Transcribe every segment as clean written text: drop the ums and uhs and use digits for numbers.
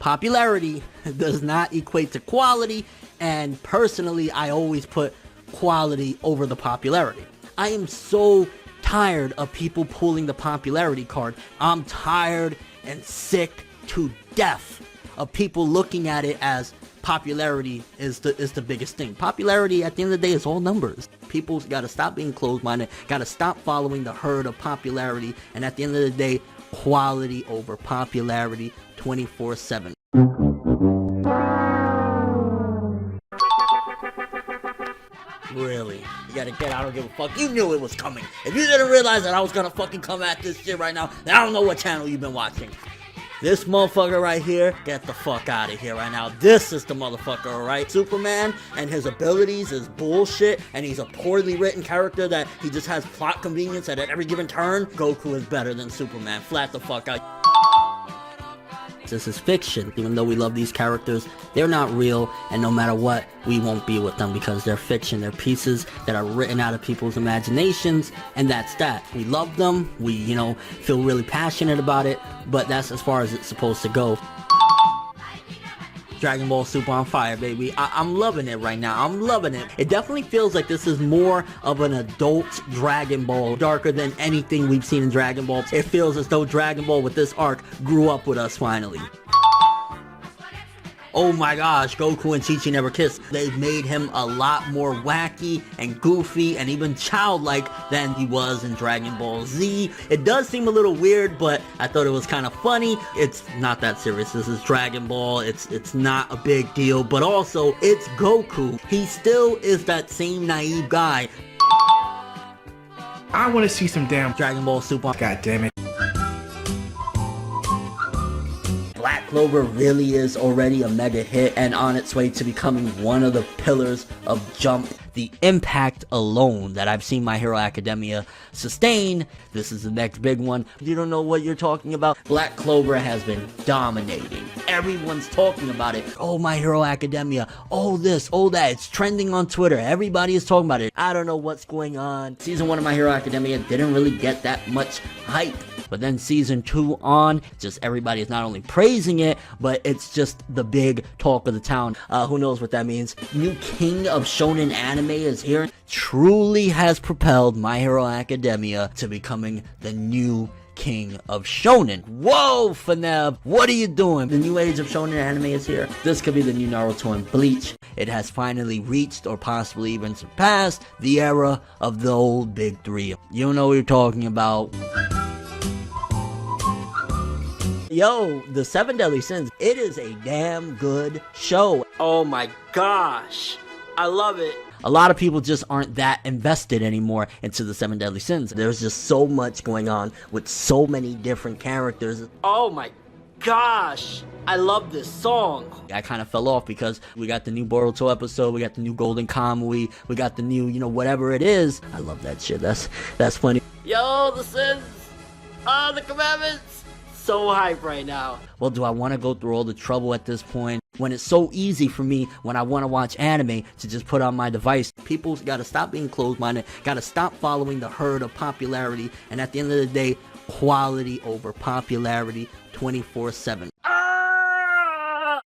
Popularity does not equate to quality, and personally, I always put quality over the popularity. I am so tired of people pulling the popularity card. I'm tired and sick to death of people looking at it as popularity is the biggest thing. Popularity at the end of the day is all numbers. People gotta stop being closed-minded, gotta stop following the herd of popularity, and at the end of the day, quality over popularity 24/7. Really? You gotta get, I don't give a fuck. You knew it was coming. If you didn't realize that I was gonna fucking come at this shit right now, then I don't know what channel you've been watching. This motherfucker right here, get the fuck out of here right now. This is the motherfucker, alright? Superman and his abilities is bullshit, and he's a poorly written character that he just has plot convenience at every given turn. Goku is better than Superman. Flat the fuck out. This is fiction. Even though we love these characters, they're not real, and no matter what, we won't be with them because they're fiction. They're pieces that are written out of people's imaginations, and that's that. We love them, we, feel really passionate about it, but that's as far as it's supposed to go. Dragon Ball Super on fire, baby. I'm loving it right now. I'm loving it. It definitely feels like this is more of an adult Dragon Ball, darker than anything we've seen in Dragon Ball. It feels as though Dragon Ball with this arc grew up with us finally. Oh my gosh, Goku and Chi-Chi never kissed. They've made him a lot more wacky and goofy and even childlike than he was in Dragon Ball Z. It does seem a little weird, but I thought it was kind of funny. It's not that serious. This is Dragon Ball. It's not a big deal, but also it's Goku. He still is that same naive guy. I want to see some damn Dragon Ball Super. God damn it. Black Clover really is already a mega hit and on its way to becoming one of the pillars of Jump. The impact alone that I've seen My Hero Academia sustain, this is the next big one. If you don't know what you're talking about, Black Clover has been dominating. Everyone's talking about it. Oh, My Hero Academia. Oh, this, oh, that. It's trending on Twitter. Everybody is talking about it. I don't know what's going on. Season 1 of My Hero Academia didn't really get that much hype. But then season 2 on, just everybody is not only praising it, but it's just the big talk of the town. Who knows what that means? New king of shonen anime is here. Truly has propelled My Hero Academia to becoming the new king of shonen. Whoa, Faneb, what are you doing? The new age of shonen anime is here. This could be the new Naruto and Bleach. It has finally reached, or possibly even surpassed, the era of the old big three. You know what you're talking about. Yo, the 7 Deadly Sins, it is a damn good show. Oh my gosh, I love it. A lot of people just aren't that invested anymore into the 7 Deadly Sins. There's just so much going on with so many different characters. Oh my gosh, I love this song. I kind of fell off because we got the new Boruto episode, we got the new Golden Kamui, we got the new, whatever it is. I love that shit. That's funny. Yo, the Sins, the commandments. So hype right now. Well, do I want to go through all the trouble at this point when it's so easy for me when I want to watch anime to just put on my device? People gotta stop being closed-minded, gotta stop following the herd of popularity, and at the end of the day, quality over popularity 24/7.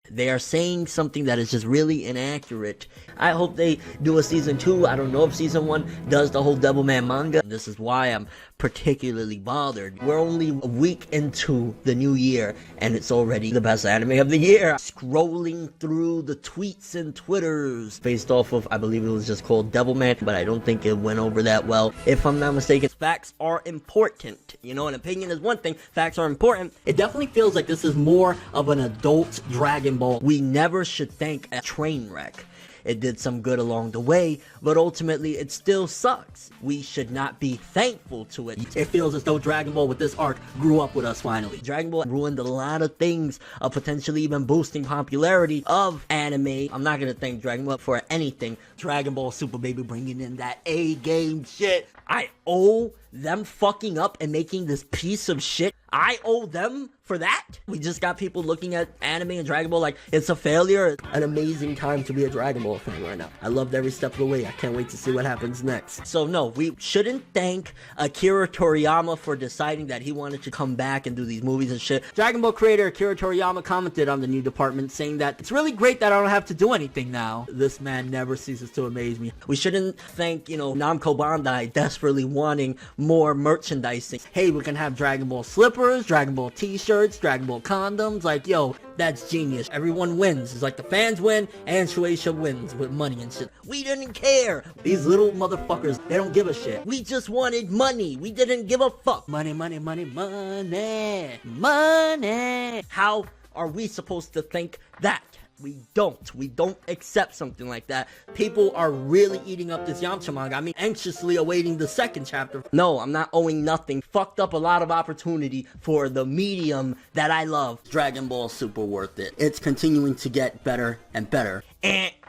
They are saying something that is just really inaccurate. I hope they do a season 2. I don't know if season 1 does the whole Devilman manga. This is why I'm particularly bothered. We're only a week into the new year, and it's already the best anime of the year. Scrolling through the tweets and Twitters based off of, I believe it was just called Devilman, but I don't think it went over that well. If I'm not mistaken, facts are important. An opinion is one thing, facts are important. It definitely feels like this is more of an adult Dragon Ball. We never should thank a train wreck. It did some good along the way, but ultimately it still sucks. We should not be thankful to it. It feels as though Dragon Ball with this arc grew up with us finally. Dragon Ball ruined a lot of things, potentially even boosting popularity of anime. I'm not gonna thank Dragon Ball for anything. Dragon Ball Super, baby, bringing in that A-game shit. I owe them fucking up and making this piece of shit, I owe them for that? We just got people looking at anime and Dragon Ball like it's a failure. An amazing time to be a Dragon Ball fan right now. I loved every step of the way. I can't wait to see what happens next. So no, we shouldn't thank Akira Toriyama for deciding that he wanted to come back and do these movies and shit. Dragon Ball creator Akira Toriyama commented on the new department saying that it's really great that I don't have to do anything now. This man never ceases to amaze me. We shouldn't thank, Namco Bandai desperately wanting more merchandising. Hey, we can have Dragon Ball slippers, Dragon Ball t-shirts, Dragon Ball condoms. Like, yo, that's genius. Everyone wins. It's like the fans win and Shueisha wins with money and shit. We didn't care. These little motherfuckers, they don't give a shit. We just wanted money. We didn't give a fuck. Money, money, money, money, money. How are we supposed to think that? We don't accept something like that. People are really eating up this Yamcha manga. I mean, anxiously awaiting the second chapter. No, I'm not owing nothing. Fucked up a lot of opportunity for the medium that I love. Dragon Ball super worth it. It's continuing to get better and better.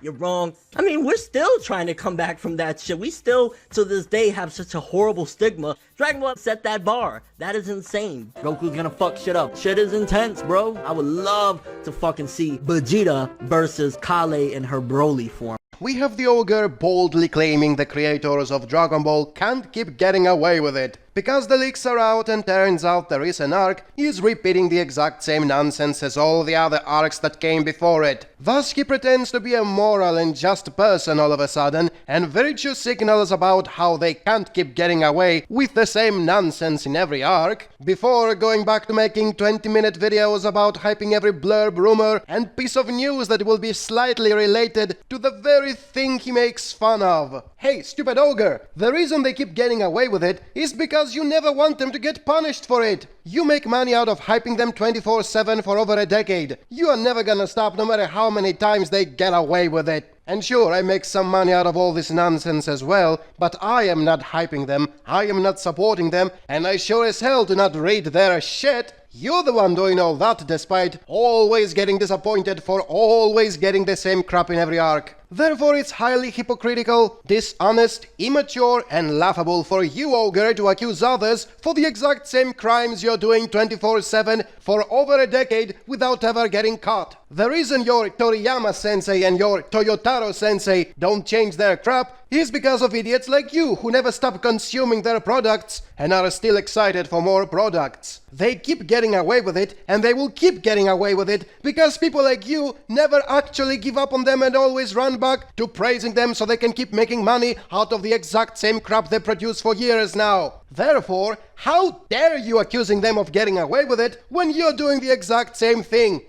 You're wrong. I mean, we're still trying to come back from that shit. We still, to this day, have such a horrible stigma. Dragon Ball set that bar. That is insane. Goku's gonna fuck shit up. Shit is intense, bro. I would love to fucking see Vegeta versus Kale in her Broly form. We have the ogre boldly claiming the creators of Dragon Ball can't keep getting away with it. Because the leaks are out and turns out there is an arc, he is repeating the exact same nonsense as all the other arcs that came before it. Thus he pretends to be a moral and just person all of a sudden, and virtue signals about how they can't keep getting away with the same nonsense in every arc, before going back to making 20-minute videos about hyping every blurb, rumor, and piece of news that will be slightly related to the very thing he makes fun of. Hey, stupid ogre, the reason they keep getting away with it is because you never want them to get punished for it. You make money out of hyping them 24/7 for over a decade. You are never gonna stop no matter how many times they get away with it. And sure, I make some money out of all this nonsense as well, but I am not hyping them, I am not supporting them, and I sure as hell do not read their shit. You're the one doing all that despite always getting disappointed for always getting the same crap in every arc. Therefore, it's highly hypocritical, dishonest, immature, and laughable for you, ogre, to accuse others for the exact same crimes you're doing 24/7 for over a decade without ever getting caught. The reason your Toriyama-sensei and your Toyotaro-sensei don't change their crap is because of idiots like you who never stop consuming their products and are still excited for more products. They keep getting away with it, and they will keep getting away with it because people like you never actually give up on them and always run back to praising them so they can keep making money out of the exact same crap they produce for years now. Therefore, how dare you accusing them of getting away with it when you're doing the exact same thing?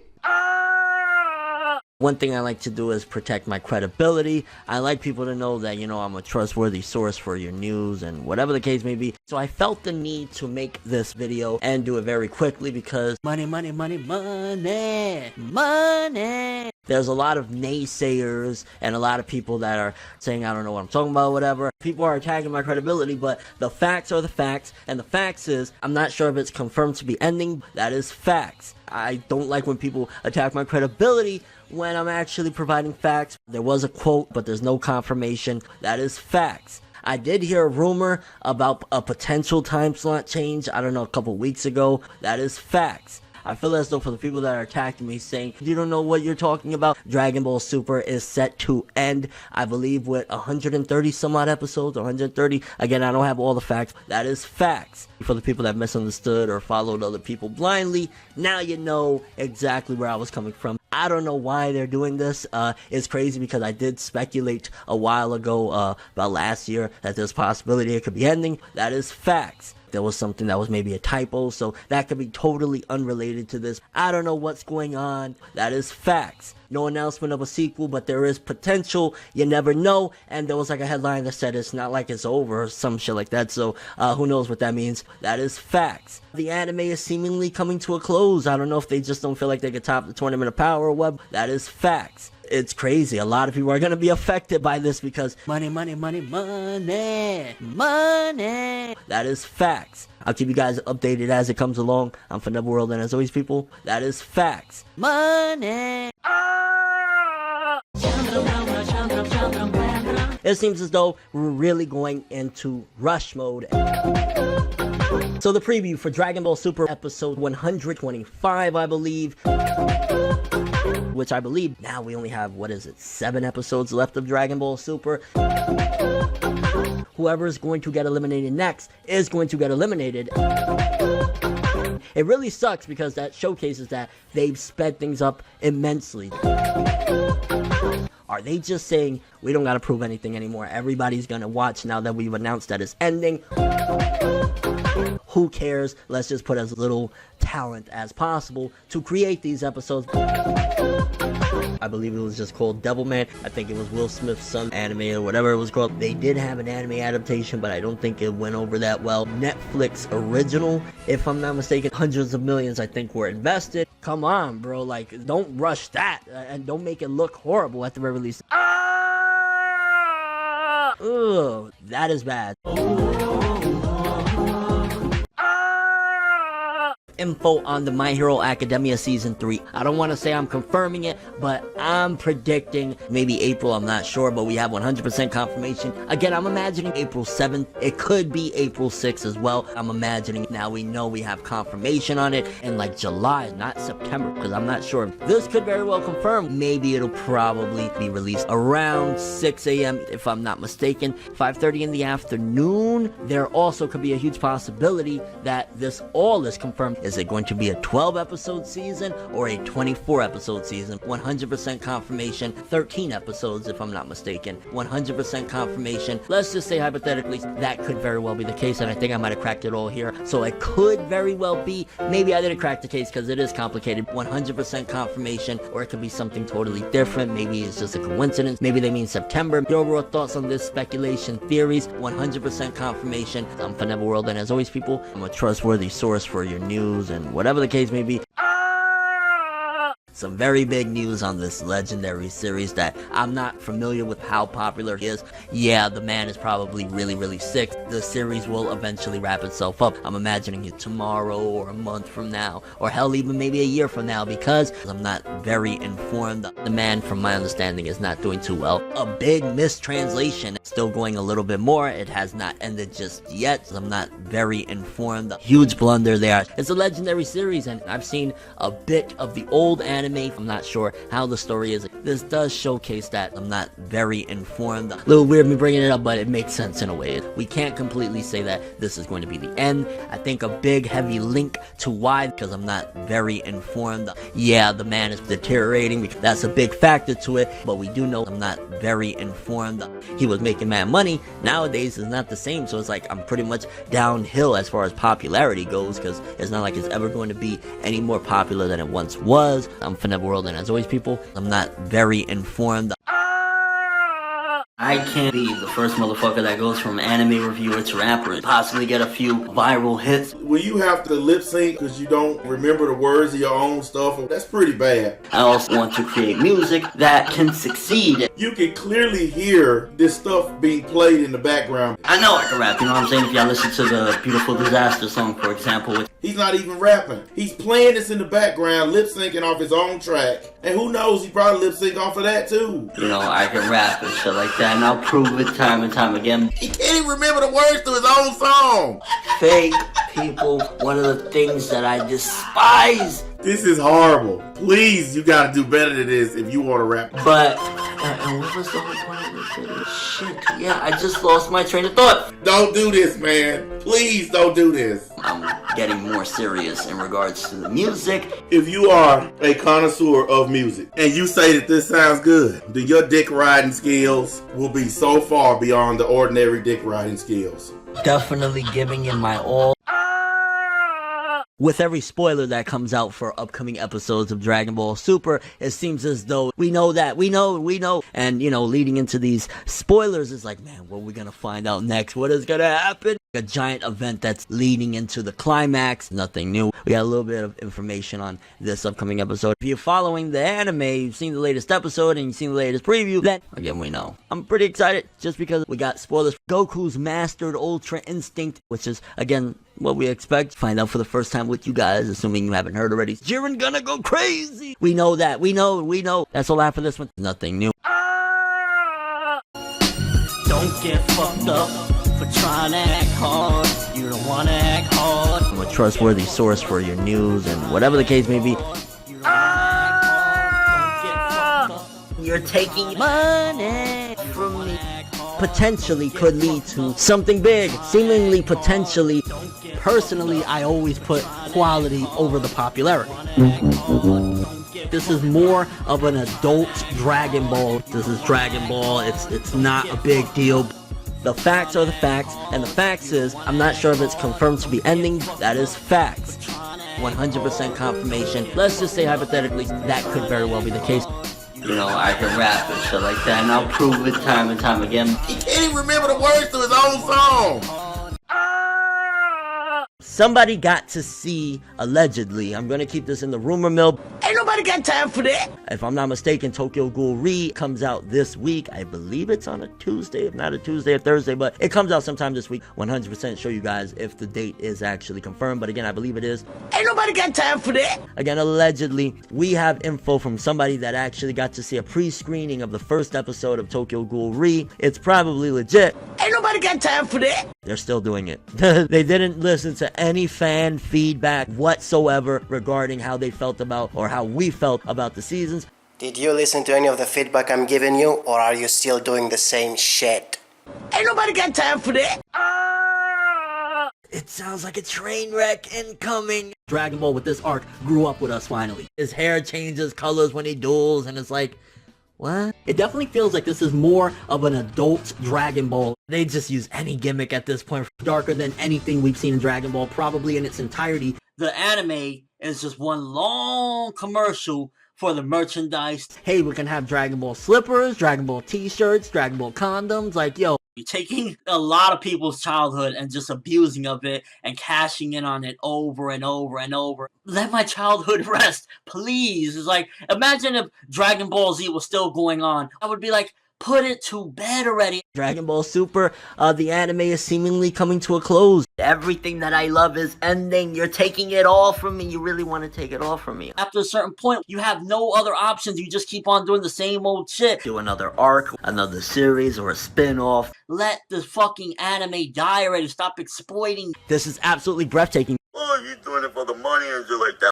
One thing I like to do is protect my credibility. I like people to know that, I'm a trustworthy source for your news and whatever the case may be. So I felt the need to make this video and do it very quickly because money, money, money, money, money. There's a lot of naysayers and a lot of people that are saying, I don't know what I'm talking about, whatever. People are attacking my credibility, but the facts are the facts. And the facts is, I'm not sure if it's confirmed to be ending. That is facts. I don't like when people attack my credibility when I'm actually providing facts. There was a quote, but there's no confirmation. That is facts. I did hear a rumor about a potential time slot change, I don't know, a couple weeks ago. That is facts. I feel as though for the people that are attacking me saying, you don't know what you're talking about, Dragon Ball Super is set to end, I believe, with 130 some odd episodes, 130. Again, I don't have all the facts. That is facts. For the people that misunderstood or followed other people blindly, now you know exactly where I was coming from. I don't know why they're doing this. It's crazy because I did speculate a while ago, about last year, that there's a possibility it could be ending. That is facts. There was something that was maybe a typo, so that could be totally unrelated to this. I don't know what's going on. That is facts. No announcement of a sequel, but there is potential. You never know. And there was like a headline that said it's not like it's over or some shit like that. So who knows what that means. That is facts. The anime is seemingly coming to a close. I don't know if they just don't feel like they could top the Tournament of Power or what. That is facts. It's crazy. A lot of people are going to be affected by this because money, money, money, money, money. That is facts. I'll keep you guys updated as it comes along. I'm Forneworld, and as always, people, that is facts. Money. It seems as though we're really going into rush mode. So the preview for Dragon Ball Super episode 125, I believe. Which I believe now we only have, 7 episodes left of Dragon Ball Super. Whoever is going to get eliminated next is going to get eliminated. It really sucks because that showcases that they've sped things up immensely. Are they just saying, we don't gotta prove anything anymore, everybody's gonna watch now that we've announced that it's ending? Who cares? Let's just put as little talent as possible to create these episodes. I believe it was just called Devilman. I think it was Will Smith's son anime or whatever it was called. They did have an anime adaptation, but I don't think it went over that well. Netflix original, if I'm not mistaken, hundreds of millions I think were invested. Come on, bro, like, don't rush that, and don't make it look horrible at the very least. Ugh, that is bad. Info on the My Hero Academia Season 3. I don't want to say I'm confirming it, but I'm predicting maybe April, I'm not sure, but we have 100% confirmation. Again, I'm imagining April 7th. It could be April 6th as well. I'm imagining now we know we have confirmation on it in like July, not September, because I'm not sure. This could very well confirm. Maybe it'll probably be released around 6 a.m. if I'm not mistaken, 5:30 in the afternoon. There also could be a huge possibility that this all is confirmed. Is it going to be a 12 episode season or a 24 episode season? 100% confirmation. 13 episodes if I'm not mistaken. 100% confirmation. Let's just say hypothetically that could very well be the case, and I think I might have cracked it all here. So it could very well be. Maybe I didn't crack the case because it is complicated. 100% confirmation, or it could be something totally different. Maybe it's just a coincidence. Maybe they mean September. Your overall thoughts on this speculation theories? 100% confirmation. I'm Forneworworld, and as always, people, I'm a trustworthy source for your news and whatever the case may be. Some very big news on this legendary series that I'm not familiar with how popular it is. Yeah, the man is probably really sick. The series will eventually wrap itself up. I'm imagining it tomorrow or a month from now, or hell, even maybe a year from now, because I'm not very informed. The man, from my understanding, is not doing too well. A big mistranslation. Still going a little bit more. It has not ended just yet. I'm not very informed. Huge blunder there. It's a legendary series, and I've seen a bit of the old anime. I'm not sure how the story is. This does showcase that I'm not very informed. A little weird me bringing it up, but it makes sense in a way. We can't completely say that this is going to be the end. I think a big heavy link to why, because I'm not very informed. Yeah, the man is deteriorating. That's a big factor to it, but we do know I'm not very informed. He was making mad money. Nowadays it's not the same, so it's like I'm pretty much downhill as far as popularity goes, because it's not like it's ever going to be any more popular than it once was. I'm Forneworworld, and as always, people, I'm not very informed. I can't be the first motherfucker that goes from anime reviewer to rapper and possibly get a few viral hits. When you have to lip sync because you don't remember the words of your own stuff, that's pretty bad. I also want to create music that can succeed. You can clearly hear this stuff being played in the background. I know I can rap, you know what I'm saying? If y'all listen to the Beautiful Disaster song, for example. He's not even rapping. He's playing this in the background, lip syncing off his own track. And who knows, he probably lip sync off of that too. You know, I can rap and shit like that, and I'll prove it time and time again. He can't even remember the words to his own song. Fake people, one of the things that I despise. This is horrible. Please, you gotta do better than this if you want to rap. But, and what was the whole point of this video? Shit, yeah, I just lost my train of thought. Don't do this, man. Please don't do this. I'm getting more serious in regards to the music. If you are a connoisseur of music and you say that this sounds good, then your dick riding skills will be so far beyond the ordinary dick riding skills. Definitely giving it my all. With every spoiler that comes out for upcoming episodes of Dragon Ball Super, it seems as though we know that, we know, and you know, leading into these spoilers, it's like, man, what are we gonna find out next? What is gonna happen? A giant event that's leading into the climax, nothing new. We got a little bit of information on this upcoming episode. If you're following the anime, you've seen the latest episode and you've seen the latest preview, then again, we know. I'm pretty excited just because we got spoilers. Goku's mastered Ultra Instinct, which is, again, what we expect. Find out for the first time with you guys, assuming you haven't heard already. Jiren gonna go crazy! We know that, we know. That's all I have for this one. Nothing new. Don't get fucked up for trying to act hard. You don't wanna act hard. I'm a trustworthy source for your news and whatever the case may be. You're taking money from me. Potentially could lead to something big. Seemingly, potentially. Personally, I always put quality over the popularity. This is more of an adult Dragon Ball. This is Dragon Ball. It's not a big deal. The facts are the facts, and the facts is, I'm not sure if it's confirmed to be ending. That is facts. 100% confirmation. Let's just say hypothetically, that could very well be the case. You know, I can rap and shit like that, and I'll prove it time and time again. He can't even remember the words to his own song. Somebody got to see, allegedly, I'm gonna keep this in the rumor mill. Ain't nobody got time for that. If I'm not mistaken, Tokyo Ghoul Re comes out this week. I believe it's on a Tuesday, if not a Tuesday or Thursday, but it comes out sometime this week. 100% show you guys if the date is actually confirmed, but again, I believe it is. Ain't nobody got time for that. Again, allegedly, we have info from somebody that actually got to see a pre-screening of the first episode of Tokyo Ghoul Re. It's probably legit. Ain't nobody got time for that. They're still doing it. They didn't listen to any fan feedback whatsoever regarding how they felt about or how we felt about the seasons. Did you listen to any of the feedback I'm giving you, or are you still doing the same shit? Ain't nobody got time for that. It sounds like a train wreck incoming. Dragon Ball with this arc grew up with us finally. His hair changes colors when he duels, and it's like, what? It definitely feels like this is more of an adult Dragon Ball. They just use any gimmick at this point. Darker than anything we've seen in Dragon Ball, probably in its entirety. The anime is just one long commercial for the merchandise. Hey, we can have Dragon Ball slippers, Dragon Ball t-shirts, Dragon Ball condoms. Like, yo, you're taking a lot of people's childhood and just abusing of it and cashing in on it over and over and over. Let my childhood rest, please. It's like, imagine if Dragon Ball Z was still going on. I would be like, put it to bed already. Dragon Ball Super, the anime is seemingly coming to a close. Everything that I love is ending. You're taking it all from me. You really want to take it all from me. After a certain point, you have no other options. You just keep on doing the same old shit. Do another arc, another series, or a spin-off. Let the fucking anime die already. Stop exploiting. This is absolutely breathtaking. Oh, you're doing it for the money and shit like that.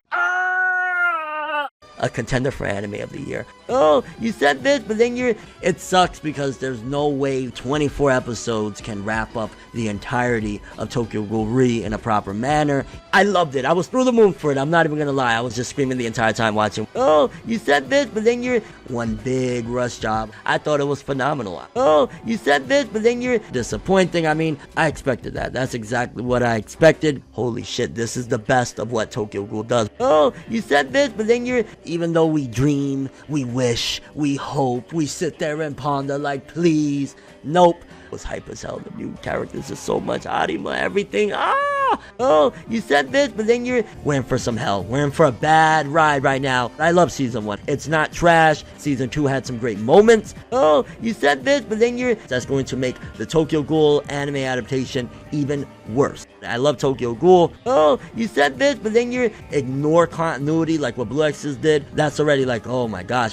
A contender for anime of the year. Oh, you said this, but then you're... It sucks because there's no way 24 episodes can wrap up the entirety of Tokyo Ghoul Re in a proper manner. I loved it. I was through the moon for it. I'm not even gonna lie. I was just screaming the entire time watching. Oh, you said this, but then you're... One big rush job. I thought it was phenomenal. Oh, you said this, but then you're... Disappointing. I mean, I expected that. That's exactly what I expected. Holy shit, this is the best of what Tokyo Ghoul does. Oh, you said this, but then you're... Even though we dream, we wish, we hope, we sit there and ponder like, please, nope. It was hype as hell. The new characters are so much Arima, everything. Oh, you said this, but then you're... We're in for some hell. We're in for a bad ride right now. I love Season 1. It's not trash. Season 2 had some great moments. Oh, you said this, but then you're... That's going to make the Tokyo Ghoul anime adaptation even worse. I love Tokyo Ghoul. Oh, you said this, but then you're... Ignore continuity like what Blue Exorcist did. That's already like, oh my gosh.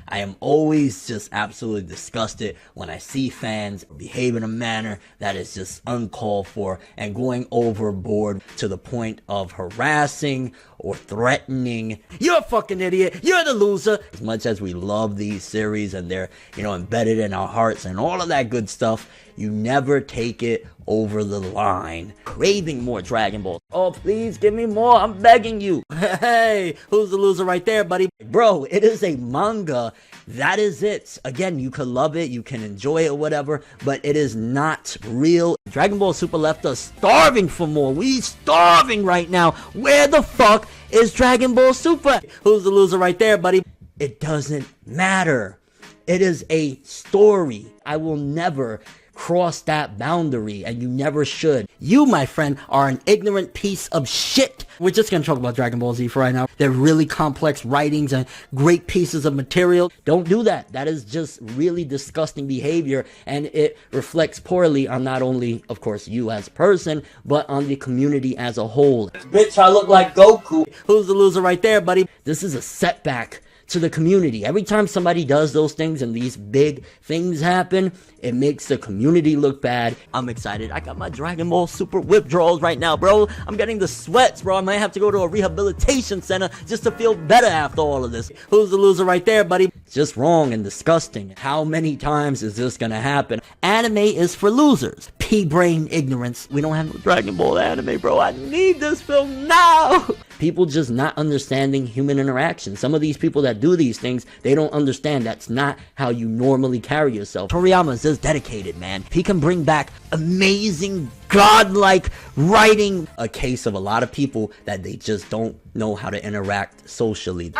I am always just absolutely disgusted when I see fans behave in a manner that is just uncalled for and going overboard to the point of harassing or threatening. You're a fucking idiot. You're the loser. As much as we love these series and they're, embedded in our hearts and all of that good stuff, you never take it over the line. Craving more Dragon Ball. Oh, please give me more. I'm begging you. Hey, who's the loser right there, buddy? Bro, it is a manga. That is it. Again, you can love it, you can enjoy it or whatever, but it is not real. Dragon Ball Super left us starving for more. We starving right now. Where the fuck is Dragon Ball Super? Who's the loser right there, buddy? It doesn't matter. It is a story. I will never cross that boundary, and you never should. You, my friend, are an ignorant piece of shit. We're just gonna talk about Dragon Ball Z for right now. They're really complex writings and great pieces of material. Don't do that. That is just really disgusting behavior, and it reflects poorly on not only, of course, you as a person, but on the community as a whole. Bitch, I look like Goku. Who's the loser right there, buddy? This is a setback to the community. Every time somebody does those things and these big things happen, it makes the community look bad. I'm excited. I got my Dragon Ball Super withdrawals right now, bro. I'm getting the sweats, bro. I might have to go to a rehabilitation center just to feel better after all of this. Who's the loser right there, buddy? It's just wrong and disgusting. How many times is this gonna happen? Anime is for losers. Pea-brain ignorance. We don't have no Dragon Ball anime, bro. I need this film now. People just not understanding human interaction. Some of these people that do these things, they don't understand that's not how you normally carry yourself. Toriyama's just dedicated, man. He can bring back amazing, godlike writing. A case of a lot of people that they just don't know how to interact socially.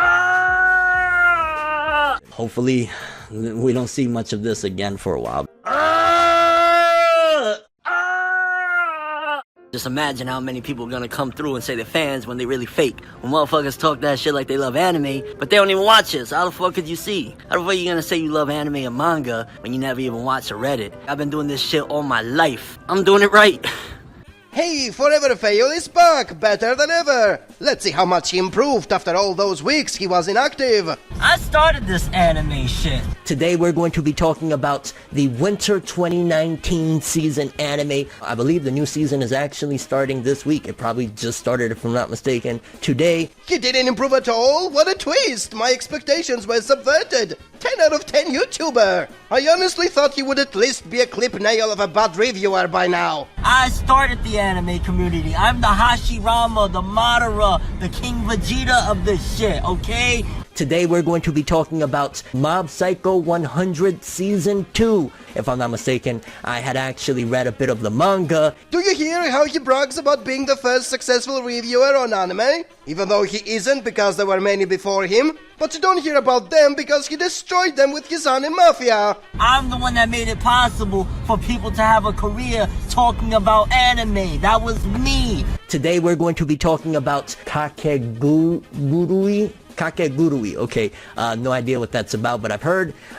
Hopefully, we don't see much of this again for a while. Just imagine how many people are gonna come through and say they're fans when they really fake. When motherfuckers talk that shit like they love anime, but they don't even watch it. So how the fuck could you see? How the fuck you gonna say you love anime and manga when you never even watched or read it? I've been doing this shit all my life. I'm doing it right. Hey, Forever Fail is back, better than ever! Let's see how much he improved after all those weeks he was inactive! I started this anime shit. Today we're going to be talking about the Winter 2019 season anime. I believe the new season is actually starting this week. It probably just started, if I'm not mistaken, today. He didn't improve at all? What a twist! My expectations were subverted! 10 out of 10 YouTuber! I honestly thought you would at least be a clip nail of a bad reviewer by now. I started the anime community. I'm the Hashirama, the Madara, the King Vegeta of this shit, okay? Today we're going to be talking about Mob Psycho 100 Season 2. If I'm not mistaken, I had actually read a bit of the manga. Do you hear how he brags about being the first successful reviewer on anime? Even though he isn't, because there were many before him. But you don't hear about them because he destroyed them with his anime mafia. I'm the one that made it possible for people to have a career talking about anime. That was me. Today we're going to be talking about Kakegurui. Kakegurui, okay, no idea what that's about, but I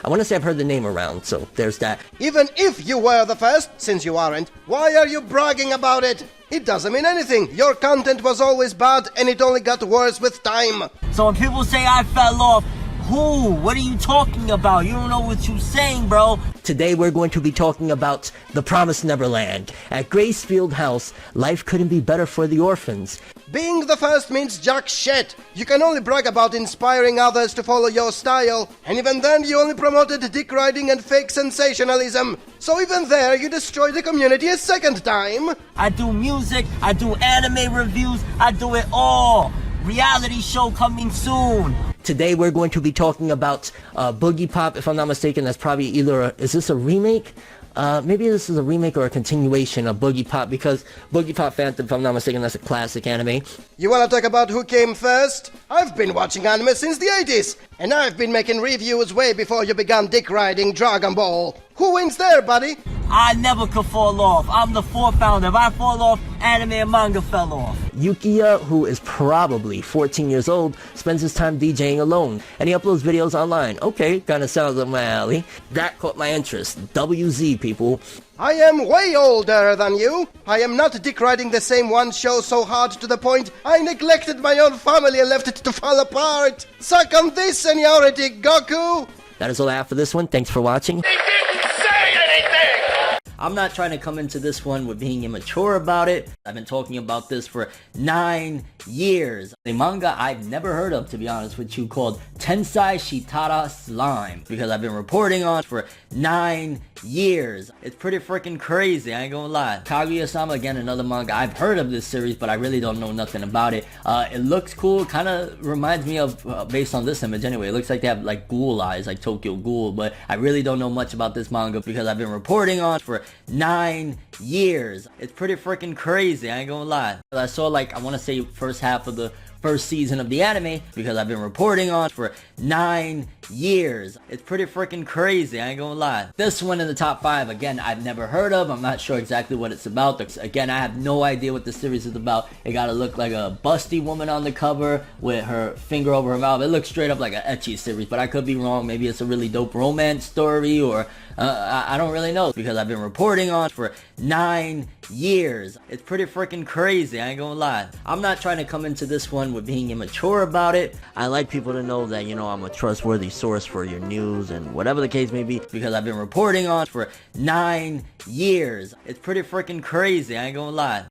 want to say I've heard the name around, so there's that. Even if you were the first, since you aren't, why are you bragging about it? It doesn't mean anything. Your content was always bad, and it only got worse with time. So when people say I fell off, who? What are you talking about? You don't know what you're saying, bro. Today we're going to be talking about The Promised Neverland. At Gracefield House, life couldn't be better for the orphans. Being the first means jack shit. You can only brag about inspiring others to follow your style, and even then you only promoted dick riding and fake sensationalism. So even there you destroyed the community a second time. I do music, I do anime reviews, I do it all. Reality show coming soon. Today we're going to be talking about Boogie Pop. If I'm not mistaken, that's probably either is this a remake? Maybe this is a remake or a continuation of Boogie Pop, because Boogie Pop Phantom, if I'm not mistaken, that's a classic anime. You wanna talk about who came first? I've been watching anime since the 80s, and I've been making reviews way before you began dick riding Dragon Ball. Who wins there, buddy? I never could fall off. I'm the founder. If I fall off, anime and manga fell off. Yukiya, who is probably 14 years old, spends his time DJing alone, and he uploads videos online. Okay, kinda sounds up my alley. That caught my interest. WZ, people. I am way older than you. I am not dick riding the same one show so hard to the point I neglected my own family and left it to fall apart. Suck on this, seniority, Goku! That is all I have for this one. Thanks for watching. They didn't say anything! I'm not trying to come into this one with being immature about it. I've been talking about this for 9 years. A manga I've never heard of, to be honest with you, called Tensai Shitara Slime, because I've been reporting on for 9 years. It's pretty freaking crazy, I ain't gonna lie. Kaguya-sama, again, another manga. I've heard of this series, but I really don't know nothing about it. It looks cool, kind of reminds me of, based on this image anyway, it looks like they have like ghoul eyes, like Tokyo Ghoul, but I really don't know much about this manga because I've been reporting on for 9 years. It's pretty freaking crazy, I ain't gonna lie. I saw like, I want to say first half of the first season of the anime because I've been reporting on for 9 years. It's pretty freaking crazy, I ain't gonna lie. This one in the top 5, again, I've never heard of. I'm not sure exactly what it's about. Again, I have no idea what the series is about. It gotta look like a busty woman on the cover with her finger over her mouth. It looks straight up like an ecchi series, but I could be wrong. Maybe it's a really dope romance story, or I don't really know, because I've been reporting on for 9 years. It's pretty freaking crazy, I ain't gonna lie. I'm not trying to come into this one with being immature about it. I like people to know that, you know, I'm a trustworthy source for your news and whatever the case may be, because I've been reporting on for 9 years. It's pretty freaking crazy, I ain't gonna lie.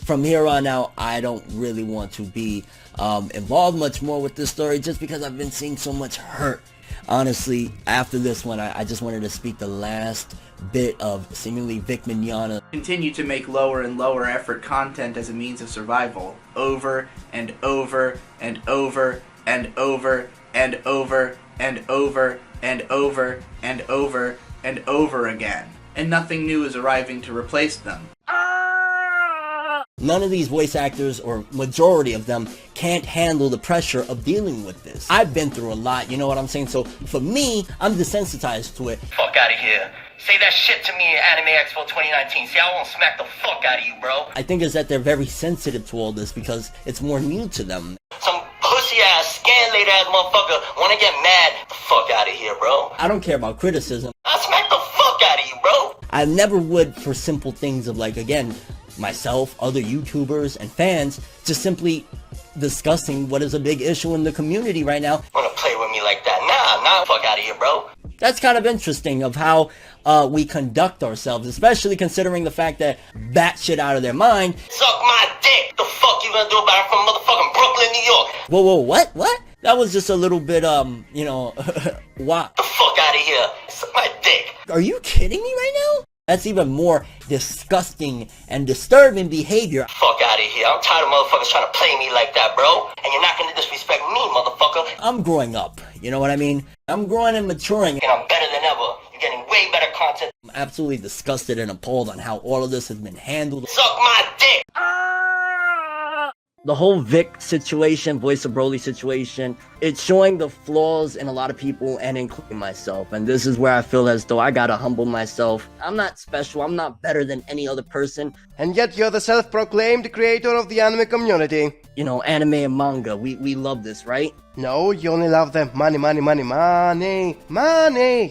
From here on out, I don't really want to be involved much more with this story, just because I've been seeing so much hurt. Honestly, after this one, I just wanted to speak the last bit of seemingly Vic Mignogna. Continue to make lower and lower effort content as a means of survival, over and over and over and over and over and over and over and over and over again, and nothing new is arriving to replace them. None of these voice actors, or majority of them, can't handle the pressure of dealing with this. I've been through a lot, you know what I'm saying? So for me, I'm desensitized to it. Fuck out of here. Say that shit to me in Anime Expo 2019. See, I won't smack the fuck out of you, bro. I think is that they're very sensitive to all this because it's more new to them. Some pussy-ass, scan-later-ass motherfucker wanna get mad. The fuck out of here, bro. I don't care about criticism. I'll smack the fuck out of you, bro. I never would for simple things of, like, again, myself, other YouTubers, and fans just simply discussing what is a big issue in the community right now. Wanna play with me like that? Nah, fuck out of here, bro. That's kind of interesting of how we conduct ourselves, especially considering the fact that shit out of their mind. Suck my dick. The fuck you gonna do about it from motherfucking Brooklyn, New York? Whoa, what? That was just a little bit, you know, wow. The fuck out of here. Suck my dick. Are you kidding me right now? That's even more disgusting and disturbing behavior. Fuck out of here. I'm tired of motherfuckers trying to play me like that, bro. And you're not gonna disrespect me, motherfucker. I'm growing up, you know what I mean? I'm growing and maturing. And I'm better than ever. You're getting way better content. I'm absolutely disgusted and appalled on how all of this has been handled. Suck my dick. The whole Vic situation, Voice of Broly situation, it's showing the flaws in a lot of people, and including myself. And this is where I feel as though I gotta humble myself. I'm not special. I'm not better than any other person. And yet you're the self-proclaimed creator of the anime community. You know, anime and manga, we love this, right? No, you only love the money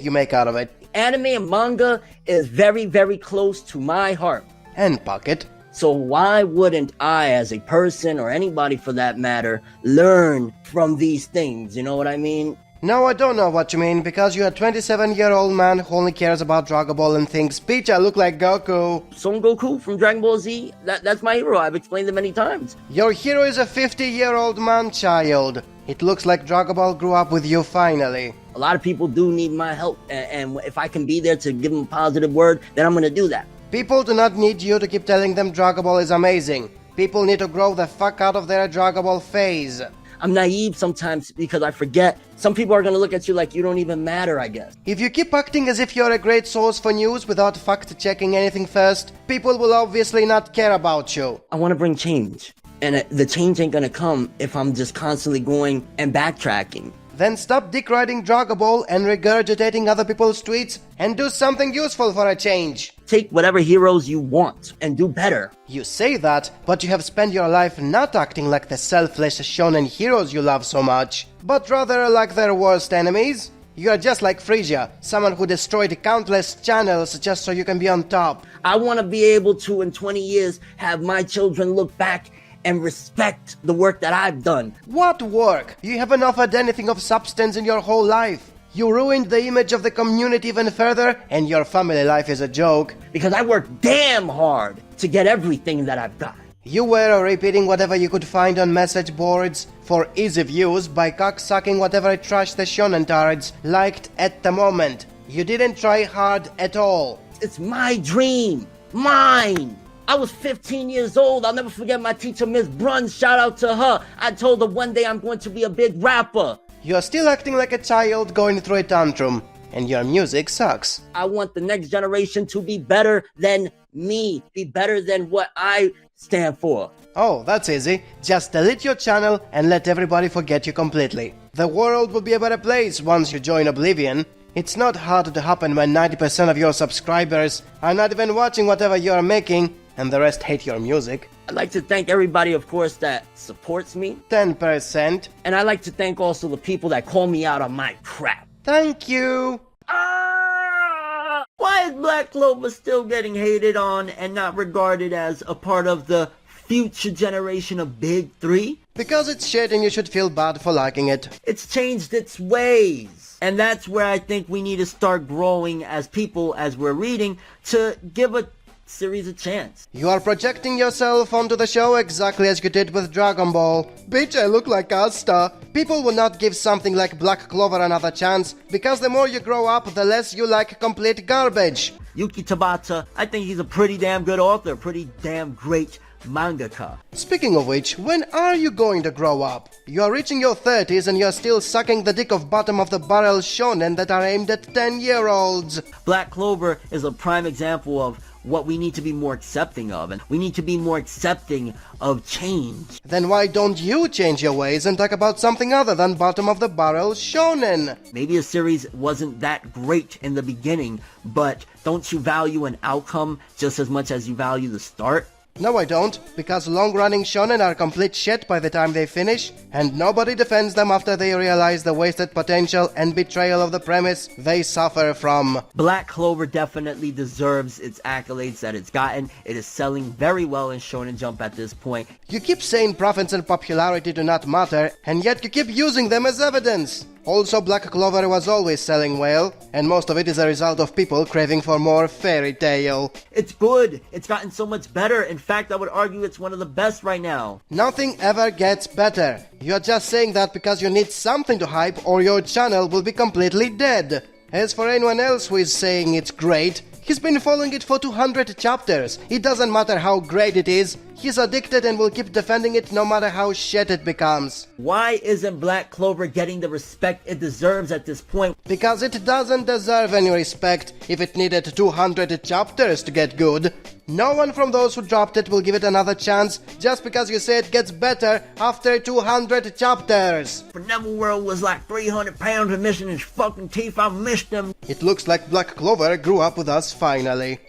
you make out of it. Anime and manga is very, very close to my heart. And pocket. So why wouldn't I, as a person, or anybody for that matter, learn from these things? You know what I mean? No, I don't know what you mean, because you're a 27-year-old man who only cares about Dragon Ball and thinks, bitch, I look like Goku. Son Goku from Dragon Ball Z, that's my hero. I've explained it many times. Your hero is a 50-year-old man-child. It looks like Dragon Ball grew up with you finally. A lot of people do need my help, and if I can be there to give them a positive word, then I'm gonna do that. People do not need you to keep telling them Dragon Ball is amazing. People need to grow the fuck out of their Dragon Ball phase. I'm naive sometimes because I forget. Some people are gonna look at you like you don't even matter, I guess. If you keep acting as if you're a great source for news without fact-checking anything first, people will obviously not care about you. I want to bring change. And the change ain't gonna come if I'm just constantly going and backtracking. Then stop dick riding Dragon Ball and regurgitating other people's tweets and do something useful for a change. Take whatever heroes you want and do better. You say that, but you have spent your life not acting like the selfless shonen heroes you love so much, but rather like their worst enemies. You are just like Frisia, someone who destroyed countless channels just so you can be on top. I want to be able to, in 20 years, have my children look back and respect the work that I've done. What work? You haven't offered anything of substance in your whole life. You ruined the image of the community even further, and your family life is a joke. Because I worked damn hard to get everything that I've got. You were repeating whatever you could find on message boards for easy views by cocksucking whatever trash the shonen tards liked at the moment. You didn't try hard at all. It's my dream. Mine. I was 15 years old. I'll never forget my teacher, Miss Bruns. Shout out to her. I told her one day I'm going to be a big rapper. You're still acting like a child going through a tantrum, and your music sucks. I want the next generation to be better than me, be better than what I stand for. Oh, that's easy. Just delete your channel and let everybody forget you completely. The world will be a better place once you join Oblivion. It's not hard to happen when 90% of your subscribers are not even watching whatever you're making, and the rest hate your music. I'd like to thank everybody, of course, that supports me. 10%. And I'd like to thank also the people that call me out on my crap. Thank you. Why is Black Clover still getting hated on and not regarded as a part of the future generation of Big 3? Because it's shit and you should feel bad for liking it. It's changed its ways. And that's where I think we need to start growing as people, as we're reading, to give a series a chance. You are projecting yourself onto the show exactly as you did with Dragon Ball. Bitch, I look like Asta. People will not give something like Black Clover another chance, because the more you grow up, the less you like complete garbage. Yuki Tabata, I think he's a pretty damn good author, pretty damn great mangaka. Speaking of which, when are you going to grow up? You are reaching your 30s and you're still sucking the dick of bottom-of-the-barrel shonen that are aimed at 10-year-olds. Black Clover is a prime example of what we need to be more accepting of, and we need to be more accepting of change. Then why don't you change your ways and talk about something other than bottom-of-the-barrel shonen? Maybe a series wasn't that great in the beginning, but don't you value an outcome just as much as you value the start? No, I don't, because long-running shonen are complete shit by the time they finish, and nobody defends them after they realize the wasted potential and betrayal of the premise they suffer from. Black Clover definitely deserves its accolades that it's gotten. It is selling very well in Shonen Jump at this point. You keep saying profits and popularity do not matter, and yet you keep using them as evidence. Also, Black Clover was always selling well, and most of it is a result of people craving for more fairy tale. It's good. It's gotten so much better. In fact, I would argue it's one of the best right now. Nothing ever gets better. You're just saying that because you need something to hype, or your channel will be completely dead. As for anyone else who is saying it's great, he's been following it for 200 chapters. It doesn't matter how great it is. He's addicted and will keep defending it no matter how shit it becomes. Why isn't Black Clover getting the respect it deserves at this point? Because it doesn't deserve any respect if it needed 200 chapters to get good. No one from those who dropped it will give it another chance just because you say it gets better after 200 chapters. Forneverworld was like 300 pounds of missing his fucking teeth. I missed them. It looks like Black Clover grew up with us finally.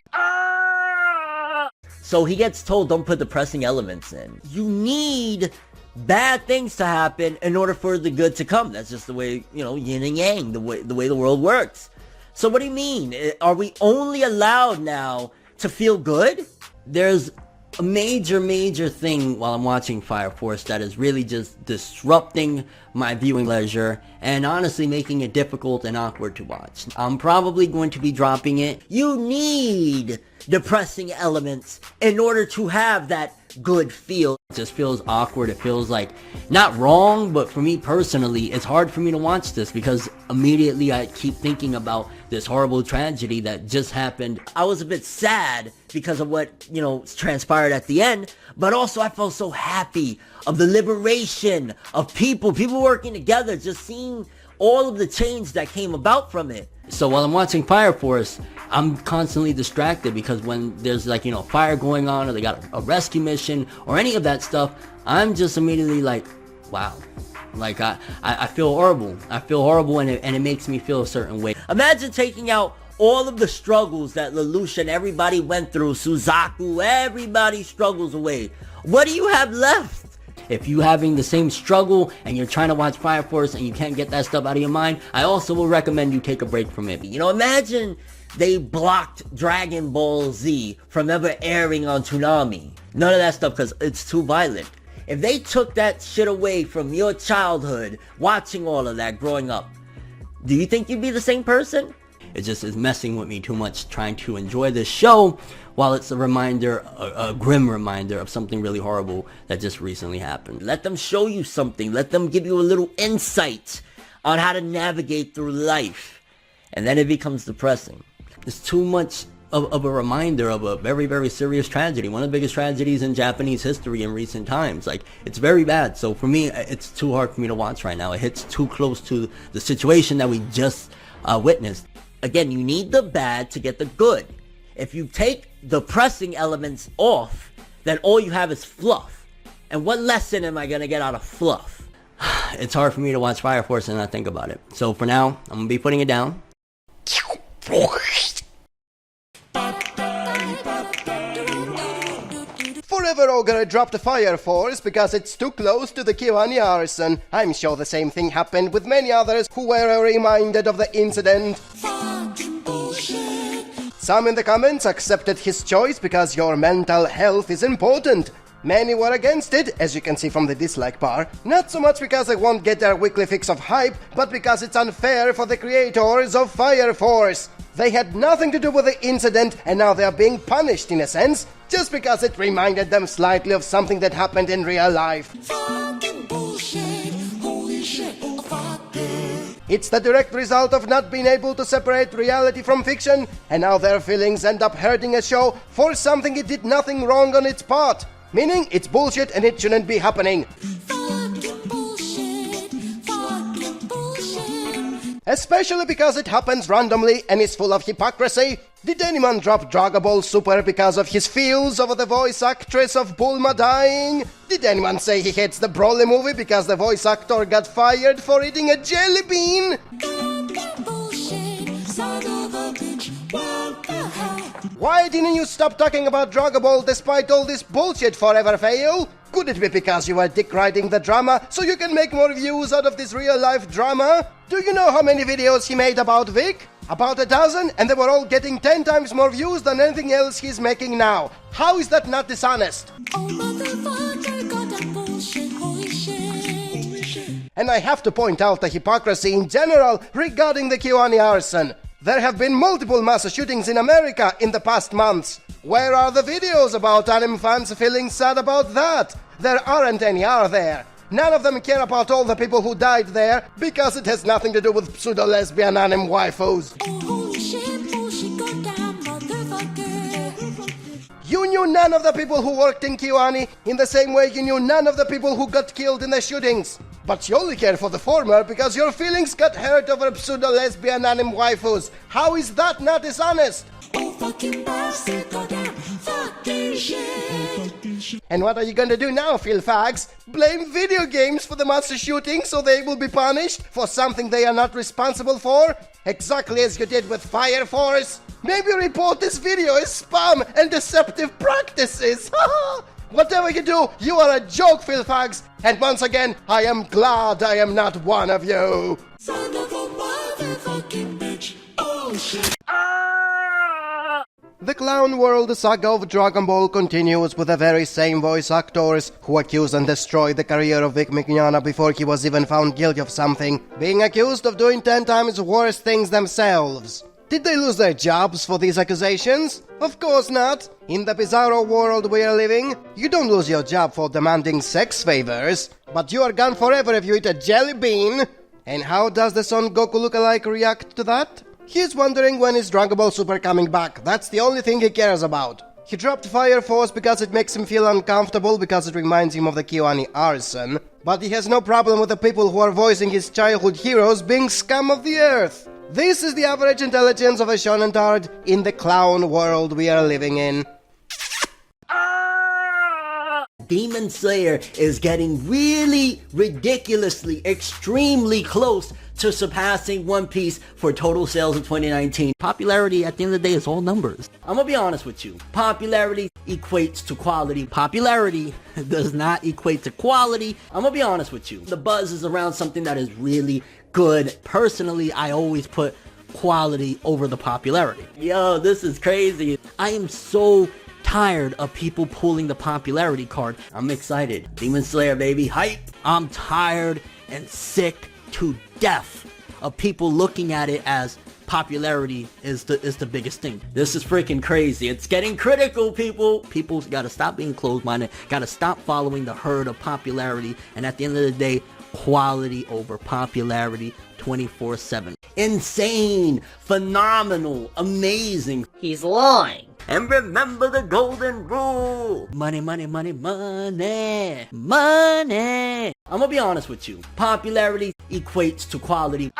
So he gets told don't put depressing elements in. You need bad things to happen in order for the good to come. That's just the way, yin and yang, the way the world works. So what do you mean? Are we only allowed now to feel good? There's a major thing while I'm watching Fire Force that is really just disrupting my viewing leisure and honestly making it difficult and awkward to watch. I'm probably going to be dropping it. You need depressing elements in order to have that good feel. It just feels awkward. It feels like not wrong, but for me personally, it's hard for me to watch this because immediately I keep thinking about this horrible tragedy that just happened. I was a bit sad because of what, transpired at the end, but also I felt so happy of the liberation of people working together, just seeing all of the change that came about from it. So while I'm watching Fire Force, I'm constantly distracted because when there's fire going on or they got a rescue mission or any of that stuff, I'm just immediately like, wow. Like I feel horrible. I feel horrible and it makes me feel a certain way. Imagine taking out all of the struggles that Lelouch and everybody went through, Suzaku, everybody struggles away. What do you have left? If you having the same struggle and you're trying to watch Fire Force and you can't get that stuff out of your mind, I also will recommend you take a break from it. Imagine they blocked Dragon Ball Z from ever airing on Toonami. None of that stuff because it's too violent. If they took that shit away from your childhood, watching all of that growing up, do you think you'd be the same person? It just is messing with me too much trying to enjoy this show while it's a reminder, a grim reminder of something really horrible that just recently happened. Let them show you something. Let them give you a little insight on how to navigate through life. And then it becomes depressing. It's too much of a reminder of a very serious tragedy. One of the biggest tragedies in Japanese history in recent times. It's very bad. So for me, it's too hard for me to watch right now. It hits too close to the situation that we just witnessed. Again, you need the bad to get the good. If you take the pressing elements off, then all you have is fluff. And what lesson am I going to get out of fluff? It's hard for me to watch Fire Force and not think about it. So for now, I'm gonna be putting it down. Forever Ogre dropped Fire Force because it's too close to the Kiwani arson. I'm sure the same thing happened with many others who were reminded of the incident. Some in the comments accepted his choice because your mental health is important. Many were against it, as you can see from the dislike bar, not so much because they won't get their weekly fix of hype, but because it's unfair for the creators of Fire Force. They had nothing to do with the incident, and now they are being punished in a sense, just because it reminded them slightly of something that happened in real life. Fucking bullshit. Holy shit. Oh, fuck it. It's the direct result of not being able to separate reality from fiction, and now their feelings end up hurting a show for something it did nothing wrong on its part. Meaning, it's bullshit and it shouldn't be happening. Fucking bullshit. Fucking bullshit. Especially because it happens randomly and is full of hypocrisy. Did anyone drop Dragon Ball Super because of his feels over the voice actress of Bulma dying? Did anyone say he hates the Broly movie because the voice actor got fired for eating a jelly bean? Goddamn bullshit. Son of a bitch. What the hell? Why didn't you stop talking about Dragon Ball despite all this bullshit forever fail? Could it be because you were dick riding the drama so you can make more views out of this real life drama? Do you know how many videos he made about Vic? About a dozen, and they were all getting 10 times more views than anything else he's making now. How is that not dishonest? Oh, motherfucker. Goddamn bullshit. Holy shit. And I have to point out the hypocrisy in general regarding the Kiwani arson. There have been multiple mass shootings in America in the past months. Where are the videos about anime fans feeling sad about that? There aren't any, are there? None of them care about all the people who died there because it has nothing to do with pseudo-lesbian anime waifus. Oh, holy shit. Bullshit. Goddamn motherfucker. You knew none of the people who worked in Kiwani in the same way you knew none of the people who got killed in the shootings. But you only care for the former because your feelings got hurt over pseudo-lesbian anime waifus. How is that not dishonest? Oh, fucking bastard. Goddamn fucking shit. And what are you gonna do now, Phil Fags? Blame video games for the mass shooting so they will be punished for something they are not responsible for? Exactly as you did with Fire Force? Maybe report this video as spam and deceptive practices. Whatever you do, you are a joke, Phil Fags. And once again, I am glad I am not one of you. Son of a motherfucking bitch. Oh, shit. The Clown World saga of Dragon Ball continues with the very same voice actors who accused and destroyed the career of Vic Mignogna before he was even found guilty of something, being accused of doing 10 times worse things themselves. Did they lose their jobs for these accusations? Of course not. In the bizarro world we are living, you don't lose your job for demanding sex favors, but you are gone forever if you eat a jelly bean. And how does the Son Goku lookalike react to that? He's wondering when is Dragon Ball Super coming back. That's the only thing he cares about. He dropped Fire Force because it makes him feel uncomfortable because it reminds him of the Kiwani arson. But he has no problem with the people who are voicing his childhood heroes being scum of the earth. This is the average intelligence of a shonen tard in the clown world we are living in. Demon Slayer is getting really ridiculously, extremely close to surpassing One Piece for total sales in 2019. Popularity at the end of the day is all numbers. I'm gonna be honest with you. Popularity equates to quality. Popularity does not equate to quality. I'm gonna be honest with you. The buzz is around something that is really good. Personally, I always put quality over the popularity. Yo, this is crazy. I am so tired of people pulling the popularity card. I'm excited. Demon Slayer, baby, hype. I'm tired and sick to death of people looking at it as popularity is the biggest thing. This is freaking crazy. It's getting critical, people. People gotta stop being closed-minded, gotta stop following the herd of popularity, and at the end of the day, quality over popularity 24/7. Insane, phenomenal, amazing. He's lying. And remember the golden rule. Money, money, money, money. Money. I'm gonna be honest with you. Popularity equates to quality.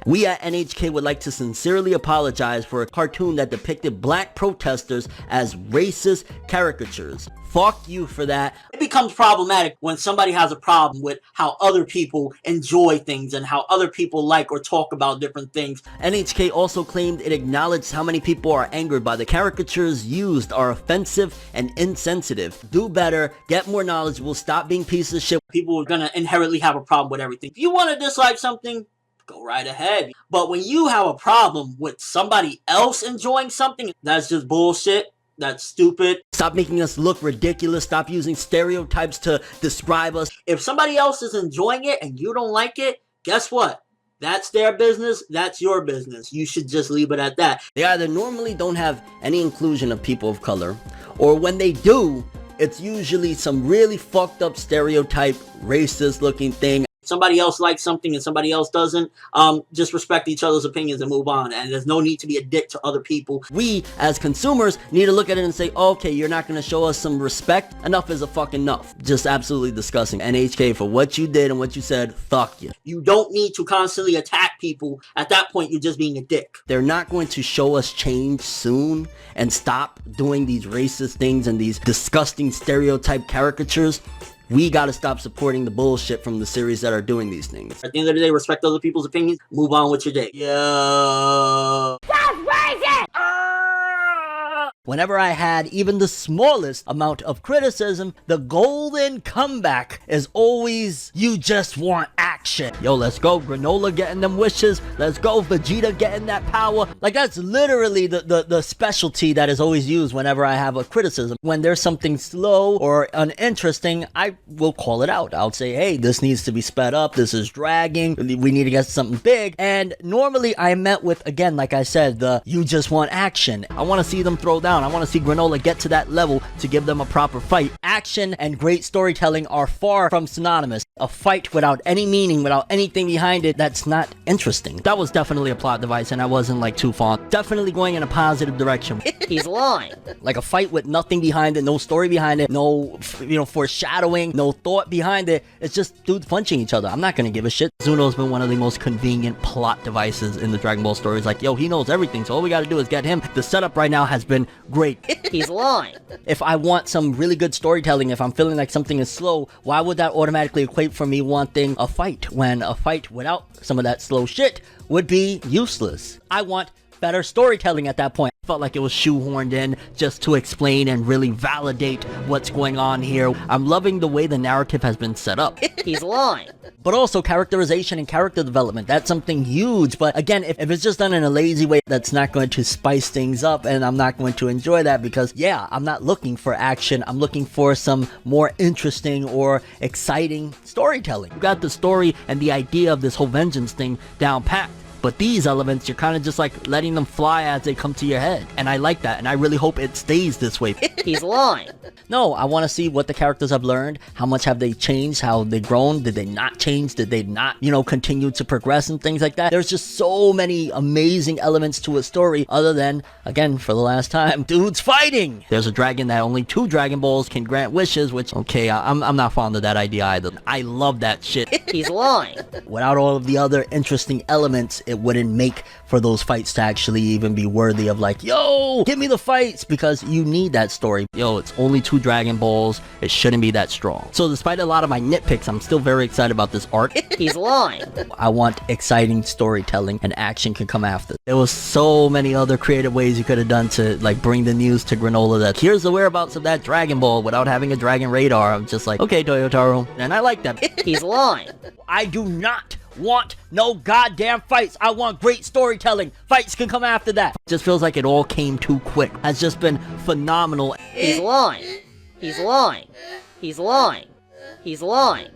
We at NHK would like to sincerely apologize for a cartoon that depicted black protesters as racist caricatures. Fuck you for that. It becomes problematic when somebody has a problem with how other people enjoy things and how other people like or talk about different things. NHK also claimed it acknowledged how many people are angered by the caricatures used are offensive and insensitive. Do better, get more knowledgeable, stop being pieces of shit. People are gonna inherently have a problem with everything. If you want to dislike something, go right ahead. But when you have a problem with somebody else enjoying something, that's just bullshit. That's stupid. Stop making us look ridiculous. Stop using stereotypes to describe us. If somebody else is enjoying it and you don't like it, guess what? That's their business. That's your business. You should just leave it at that. They either normally don't have any inclusion of people of color, or when they do, it's usually some really fucked up stereotype, racist looking thing. Somebody else likes something and somebody else doesn't, just respect each other's opinions and move on. And there's no need to be a dick to other people. We, as consumers, need to look at it and say, okay, you're not going to show us some respect. Enough is a fucking enough. Just absolutely disgusting. NHK, for what you did and what you said, fuck you. You don't need to constantly attack people. At that point, you're just being a dick. They're not going to show us change soon and stop doing these racist things and these disgusting stereotype caricatures. We gotta stop supporting the bullshit from the series that are doing these things. At the end of the day, respect other people's opinions, move on with your day. Yo. That's racist! Whenever I had even the smallest amount of criticism, the golden comeback is always, you just want action. Yo, let's go, Granola getting them wishes. Let's go, Vegeta getting that power. Like, that's literally the specialty that is always used whenever I have a criticism. When there's something slow or uninteresting, I will call it out. I'll say, hey, this needs to be sped up. This is dragging. We need to get something big. And normally I met with, again, like I said, the you just want action. I want to see them throw down. I want to see Granola get to that level to give them a proper fight. Action and great storytelling are far from synonymous. A fight without any meaning, without anything behind it, that's not interesting. That was definitely a plot device and I wasn't like too fond. Definitely going in a positive direction. He's lying. Like a fight with nothing behind it, no story behind it, no, foreshadowing, no thought behind it. It's just dudes punching each other. I'm not gonna give a shit. Zuno's been one of the most convenient plot devices in the Dragon Ball stories. Like, yo, he knows everything, so all we gotta do is get him. The setup right now has been great. He's lying. If I want some really good storytelling, if I'm feeling like something is slow, why would that automatically equate for me wanting a fight, when a fight without some of that slow shit would be useless? I want better storytelling at that point. Felt like it was shoehorned in just to explain and really validate what's going on here. I'm loving the way the narrative has been set up. He's lying. But also characterization and character development. That's something huge. But again, if it's just done in a lazy way, that's not going to spice things up, and I'm not going to enjoy that because, yeah, I'm not looking for action. I'm looking for some more interesting or exciting storytelling. You got the story and the idea of this whole vengeance thing down pat. But these elements, you're kind of just like letting them fly as they come to your head. And I like that, and I really hope it stays this way. He's lying. No, I want to see what the characters have learned. How much have they changed? How have they grown? Did they not change? Did they not, continue to progress and things like that? There's just so many amazing elements to a story other than, again, for the last time, dudes fighting. There's a dragon that only 2 Dragon Balls can grant wishes, which, okay, I'm not fond of that idea either. I love that shit. He's lying. Without all of the other interesting elements, it wouldn't make for those fights to actually even be worthy of like, yo, give me the fights, because you need that story. Yo, it's only 2 Dragon Balls. It shouldn't be that strong. So despite a lot of my nitpicks, I'm still very excited about this arc. He's lying. I want exciting storytelling, and action can come after. There was so many other creative ways you could have done to like bring the news to Granola that here's the whereabouts of that Dragon Ball without having a dragon radar. I'm just like, okay, Toyotaro. And I like that. He's lying. I do not want no goddamn fights. I want great storytelling. Fights can come after that. It just feels like it all came too quick. Has just been phenomenal. He's lying. He's lying. He's lying. He's lying.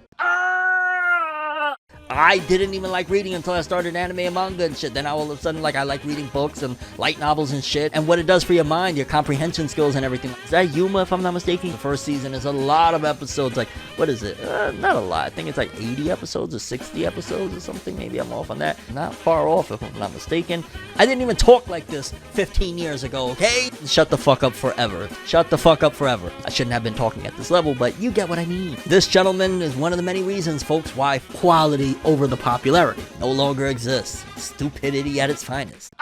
I didn't even like reading until I started anime and manga and shit. Then all of a sudden, like, I like reading books and light novels and shit. And what it does for your mind, your comprehension skills and everything. Is that Yuma, if I'm not mistaken? The first season is a lot of episodes. Like, what is it? Not a lot. I think it's like 80 episodes or 60 episodes or something. Maybe I'm off on that. Not far off, if I'm not mistaken. I didn't even talk like this 15 years ago, okay? Shut the fuck up forever. Shut the fuck up forever. I shouldn't have been talking at this level, but you get what I mean. This gentleman is one of the many reasons, folks, why quality over the popularity. No longer exists. Stupidity at its finest.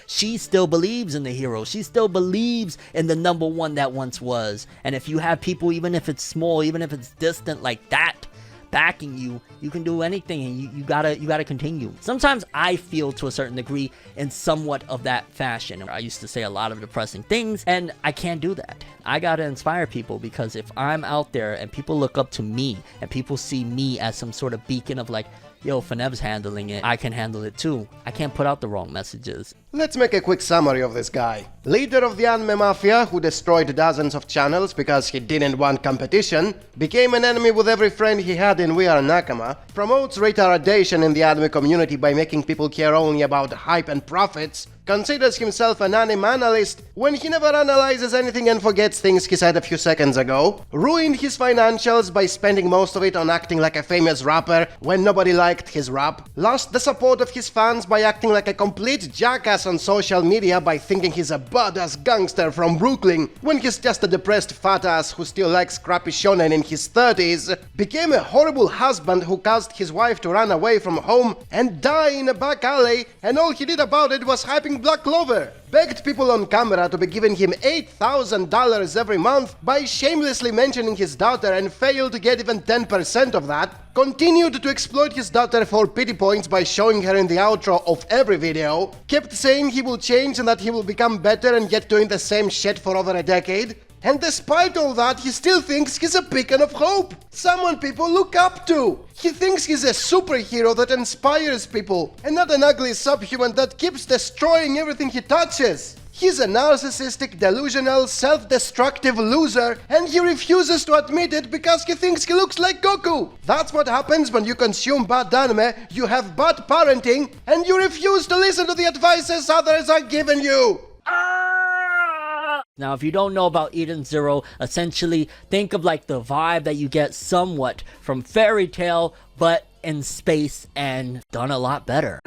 She still believes in the hero. She still believes in the number one that once was. And if you have people, even if it's small, even if it's distant like that, backing you, you can do anything, and you gotta continue. Sometimes I feel to a certain degree in somewhat of that fashion. I used to say a lot of depressing things, and I can't do that. I gotta inspire people, because if I'm out there and people look up to me and people see me as some sort of beacon of like, yo, Fenev's handling it, I can handle it too. I can't put out the wrong messages. Let's make a quick summary of this guy. Leader of the anime mafia, who destroyed dozens of channels because he didn't want competition, became an enemy with every friend he had in We Are Nakama, promotes retardation in the anime community by making people care only about hype and profits, considers himself an anime analyst when he never analyzes anything and forgets things he said a few seconds ago, ruined his financials by spending most of it on acting like a famous rapper when nobody liked his rap, lost the support of his fans by acting like a complete jackass on social media by thinking he's a badass gangster from Brooklyn when he's just a depressed fat ass who still likes crappy shonen in his 30s, became a horrible husband who caused his wife to run away from home and die in a back alley, and all he did about it was hyping Black Clover, begged people on camera to be giving him $8,000 every month by shamelessly mentioning his daughter and failed to get even 10% of that, continued to exploit his daughter for pity points by showing her in the outro of every video, kept saying he will change and that he will become better, and yet doing the same shit for over a decade. And despite all that, he still thinks he's a beacon of hope, someone people look up to. He thinks he's a superhero that inspires people, and not an ugly subhuman that keeps destroying everything he touches. He's a narcissistic, delusional, self-destructive loser, and he refuses to admit it because he thinks he looks like Goku. That's what happens when you consume bad anime, you have bad parenting, and you refuse to listen to the advices others are giving you. Now, if you don't know about Eden Zero, essentially think of like the vibe that you get somewhat from Fairy Tail, but in space and done a lot better.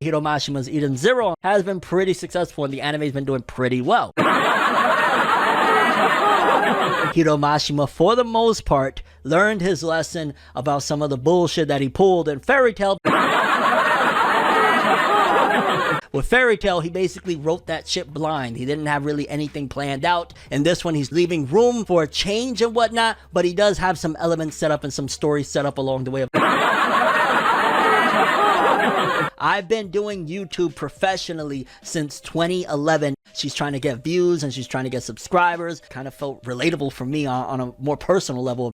Hiro Mashima's Eden Zero has been pretty successful, and the anime's been doing pretty well. Hiro Mashima, for the most part, learned his lesson about some of the bullshit that he pulled in Fairy Tail. With Fairy Tail, he basically wrote that shit blind. He didn't have really anything planned out. In this one, he's leaving room for a change and whatnot, but he does have some elements set up and some stories set up along the way. I've been doing YouTube professionally since 2011. She's trying to get views and she's trying to get subscribers. Kind of felt relatable for me on a more personal level.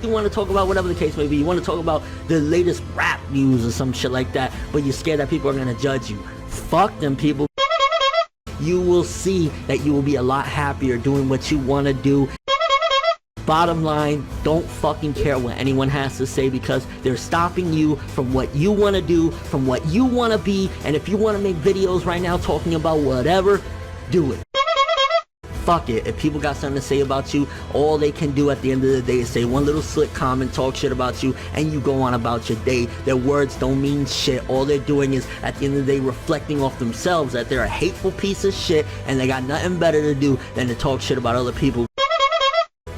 You want to talk about whatever the case may be. You want to talk about the latest rap news or some shit like that, but you're scared that people are going to judge you. Fuck them people. You will see that you will be a lot happier doing what you want to do. Bottom line, don't fucking care what anyone has to say, because they're stopping you from what you want to do, from what you want to be. And if you want to make videos right now talking about whatever, do it. Fuck it. If people got something to say about you, all they can do at the end of the day is say one little slick comment, talk shit about you, and you go on about your day. Their words don't mean shit. All they're doing is, at the end of the day, reflecting off themselves that they're a hateful piece of shit and they got nothing better to do than to talk shit about other people.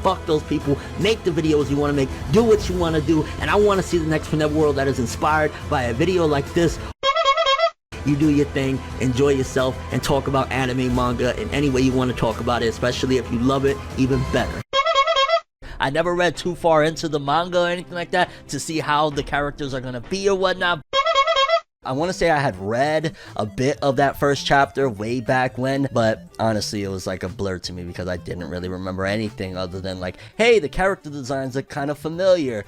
Fuck those people. Make the videos you want to make. Do what you want to do. And I want to see the next Forneworworld that is inspired by a video like this. You do your thing, enjoy yourself, and talk about anime, manga in any way you want to talk about it, especially if you love it, even better. I never read too far into the manga or anything like that to see how the characters are going to be or whatnot. I want to say I had read a bit of that first chapter way back when, but honestly it was like a blur to me because I didn't really remember anything other than like, hey, the character designs look kind of familiar.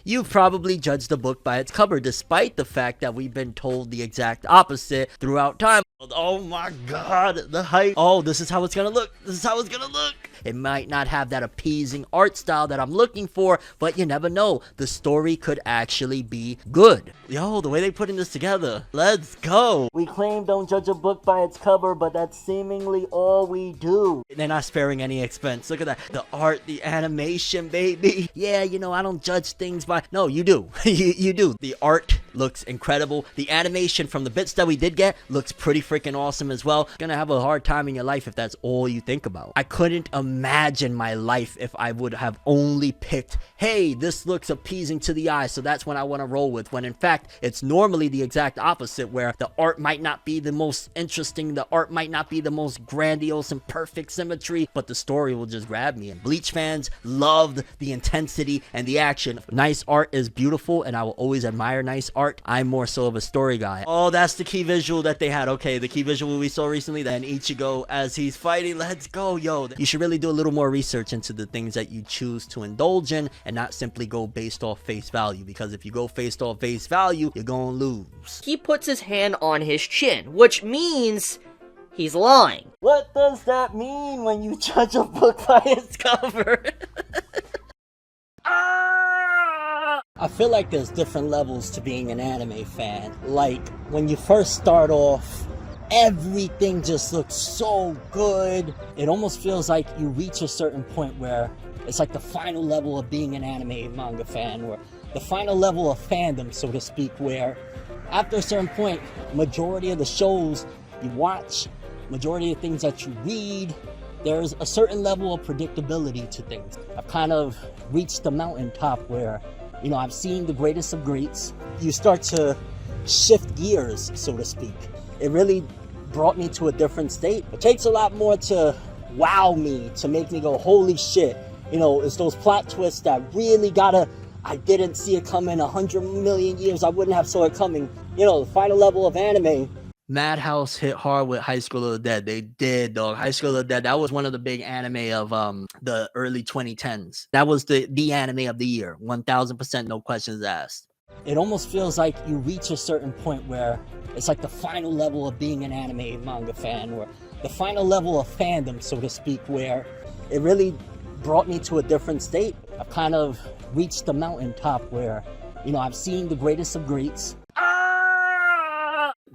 You've probably judged the book by its cover, despite the fact that we've been told the exact opposite throughout time. Oh my god, the hype. Oh, this is how it's gonna look. This is how it's gonna look. It might not have that appeasing art style that I'm looking for, but you never know. The story could actually be good. Yo, the way they putting this together. Let's go. We claim don't judge a book by its cover, but that's seemingly all we do. They're not sparing any expense. Look at that. The art, the animation, baby. Yeah, you know, I don't judge things by... No, you do. you do. The art looks incredible. The animation from the bits that we did get looks pretty freaking awesome as well. Gonna have a hard time in your life if that's all you think about. I couldn't imagine my life if I would have only picked, hey, this looks appeasing to the eye, so that's what I want to roll with, when in fact it's normally the exact opposite, where the art might not be the most interesting, the art might not be the most grandiose and perfect symmetry, but the story will just grab me. And Bleach fans loved the intensity and the action. Nice art is beautiful, and I will always admire nice art. I'm more so of a story guy. Oh, that's the key visual that they had. Okay, the key visual we saw recently, then Ichigo as he's fighting. Let's go, yo. You should really do a little more research into the things that you choose to indulge in, and not simply go based off face value, because if you go based off face value, you're gonna lose. He puts his hand on his chin, which means he's lying. What does that mean when you judge a book by its cover? I feel like there's different levels to being an anime fan. Like, when you first start off, everything just looks so good. It almost feels like you reach a certain point where it's like the final level of being an anime manga fan, or the final level of fandom, so to speak, where after a certain point, majority of the shows you watch, majority of things that you read, there's a certain level of predictability to things. I've kind of reached the mountaintop where, you know, I've seen the greatest of greats. You start to shift gears, so to speak. It really brought me to a different state. It takes a lot more to wow me, to make me go, holy shit. You know, it's those plot twists that really I didn't see it coming 100 million years. I wouldn't have saw it coming. You know, the final level of anime. Madhouse hit hard with High School of the Dead. They did, dog. High School of the Dead, that was one of the big anime of the early 2010s. That was the anime of the year. 1000%, no questions asked. It almost feels like you reach a certain point where it's like the final level of being an anime manga fan, or the final level of fandom, so to speak, where it really brought me to a different state. I've kind of reached the mountaintop where, you know, I've seen the greatest of greats.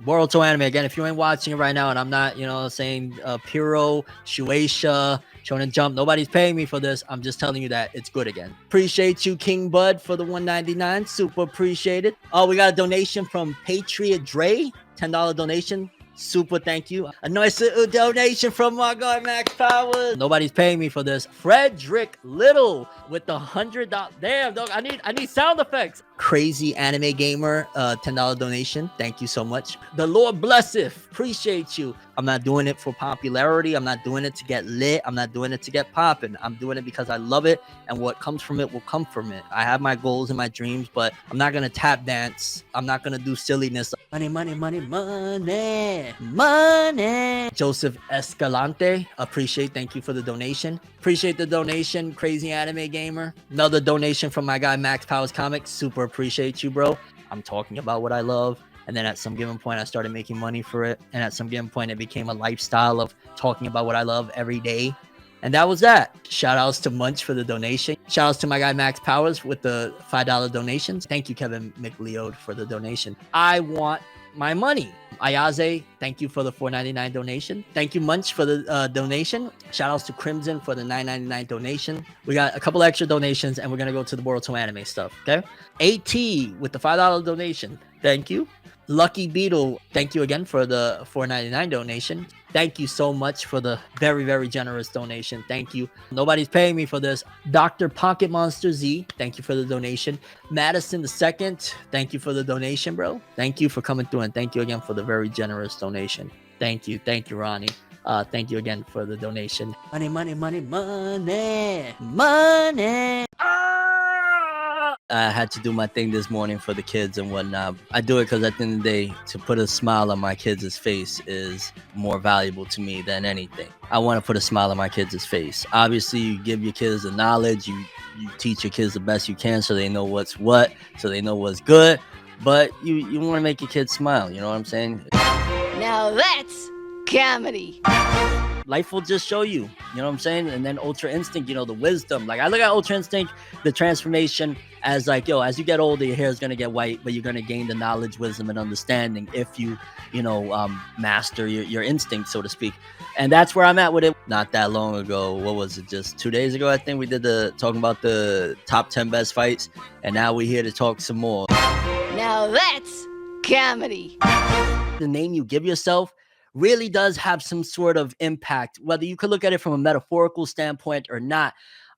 Boruto anime, again, if you ain't watching it right now, and I'm not, you know, saying Puro, Shueisha, Shonen Jump, nobody's paying me for this. I'm just telling you that it's good again. Appreciate you, King Bud, for the $1.99. Super appreciated. Oh, we got a donation from Patriot Dre, $10 donation. Super thank you. A nice donation from my guy Max Powers. Nobody's paying me for this. Frederick Little with the $100. Damn, dog. I need sound effects. Crazy Anime Gamer, $10 donation. Thank you so much. The Lord blesseth. Appreciate you. I'm not doing it for popularity. I'm not doing it to get lit. I'm not doing it to get popping. I'm doing it because I love it, and what comes from it will come from it. I have my goals and my dreams, but I'm not gonna tap dance. I'm not gonna do silliness. Money, money, money, money, money. Joseph Escalante, appreciate. Thank you for the donation. Appreciate the donation, Crazy Anime Gamer. Another donation from my guy Max Powers Comics. Super appreciate you, bro. I'm talking about what I love. And then at some given point, I started making money for it. And at some given point, it became a lifestyle of talking about what I love every day. And that was that. Shout outs to Munch for the donation. Shout outs to my guy Max Powers with the $5 donations. Thank you, Kevin McLeod, for the donation. I want my money. Ayaze, thank you for the $4.99 donation. Thank you, Munch, for the donation. Shout outs to Crimson for the $9.99 donation. We got a couple extra donations, and we're going to go to the Boruto anime stuff, okay? AT with the $5 donation. Thank you. Lucky Beetle, thank you again for the $4.99 donation. Thank you so much for the very, very generous donation. Thank you. Nobody's paying me for this. Dr. Pocket Monster Z, thank you for the donation. Madison II, thank you for the donation, bro. Thank you for coming through, and thank you again for the very generous donation. Thank you, Ronnie. Thank you again for the donation. Money, money, money, money, money. I had to do my thing this morning for the kids and whatnot. I do it because at the end of the day, to put a smile on my kids' face is more valuable to me than anything. I want to put a smile on my kids' face. Obviously, you give your kids the knowledge, you teach your kids the best you can so they know what's what, so they know what's good. But you want to make your kids smile, you know what I'm saying? Now that's comedy. Life will just show you, you know what I'm saying? And then Ultra Instinct, you know, the wisdom. Like, I look at Ultra Instinct, the transformation, as like, yo, as you get older, your hair is going to get white, but you're going to gain the knowledge, wisdom, and understanding if you master your instinct, so to speak. And that's where I'm at with it. Not that long ago, what was it, just 2 days ago, I think we did talking about the top 10 best fights, and now we're here to talk some more. Now Now that's comedy. The name you give yourself really does have some sort of impact, whether you could look at it from a metaphorical standpoint or not,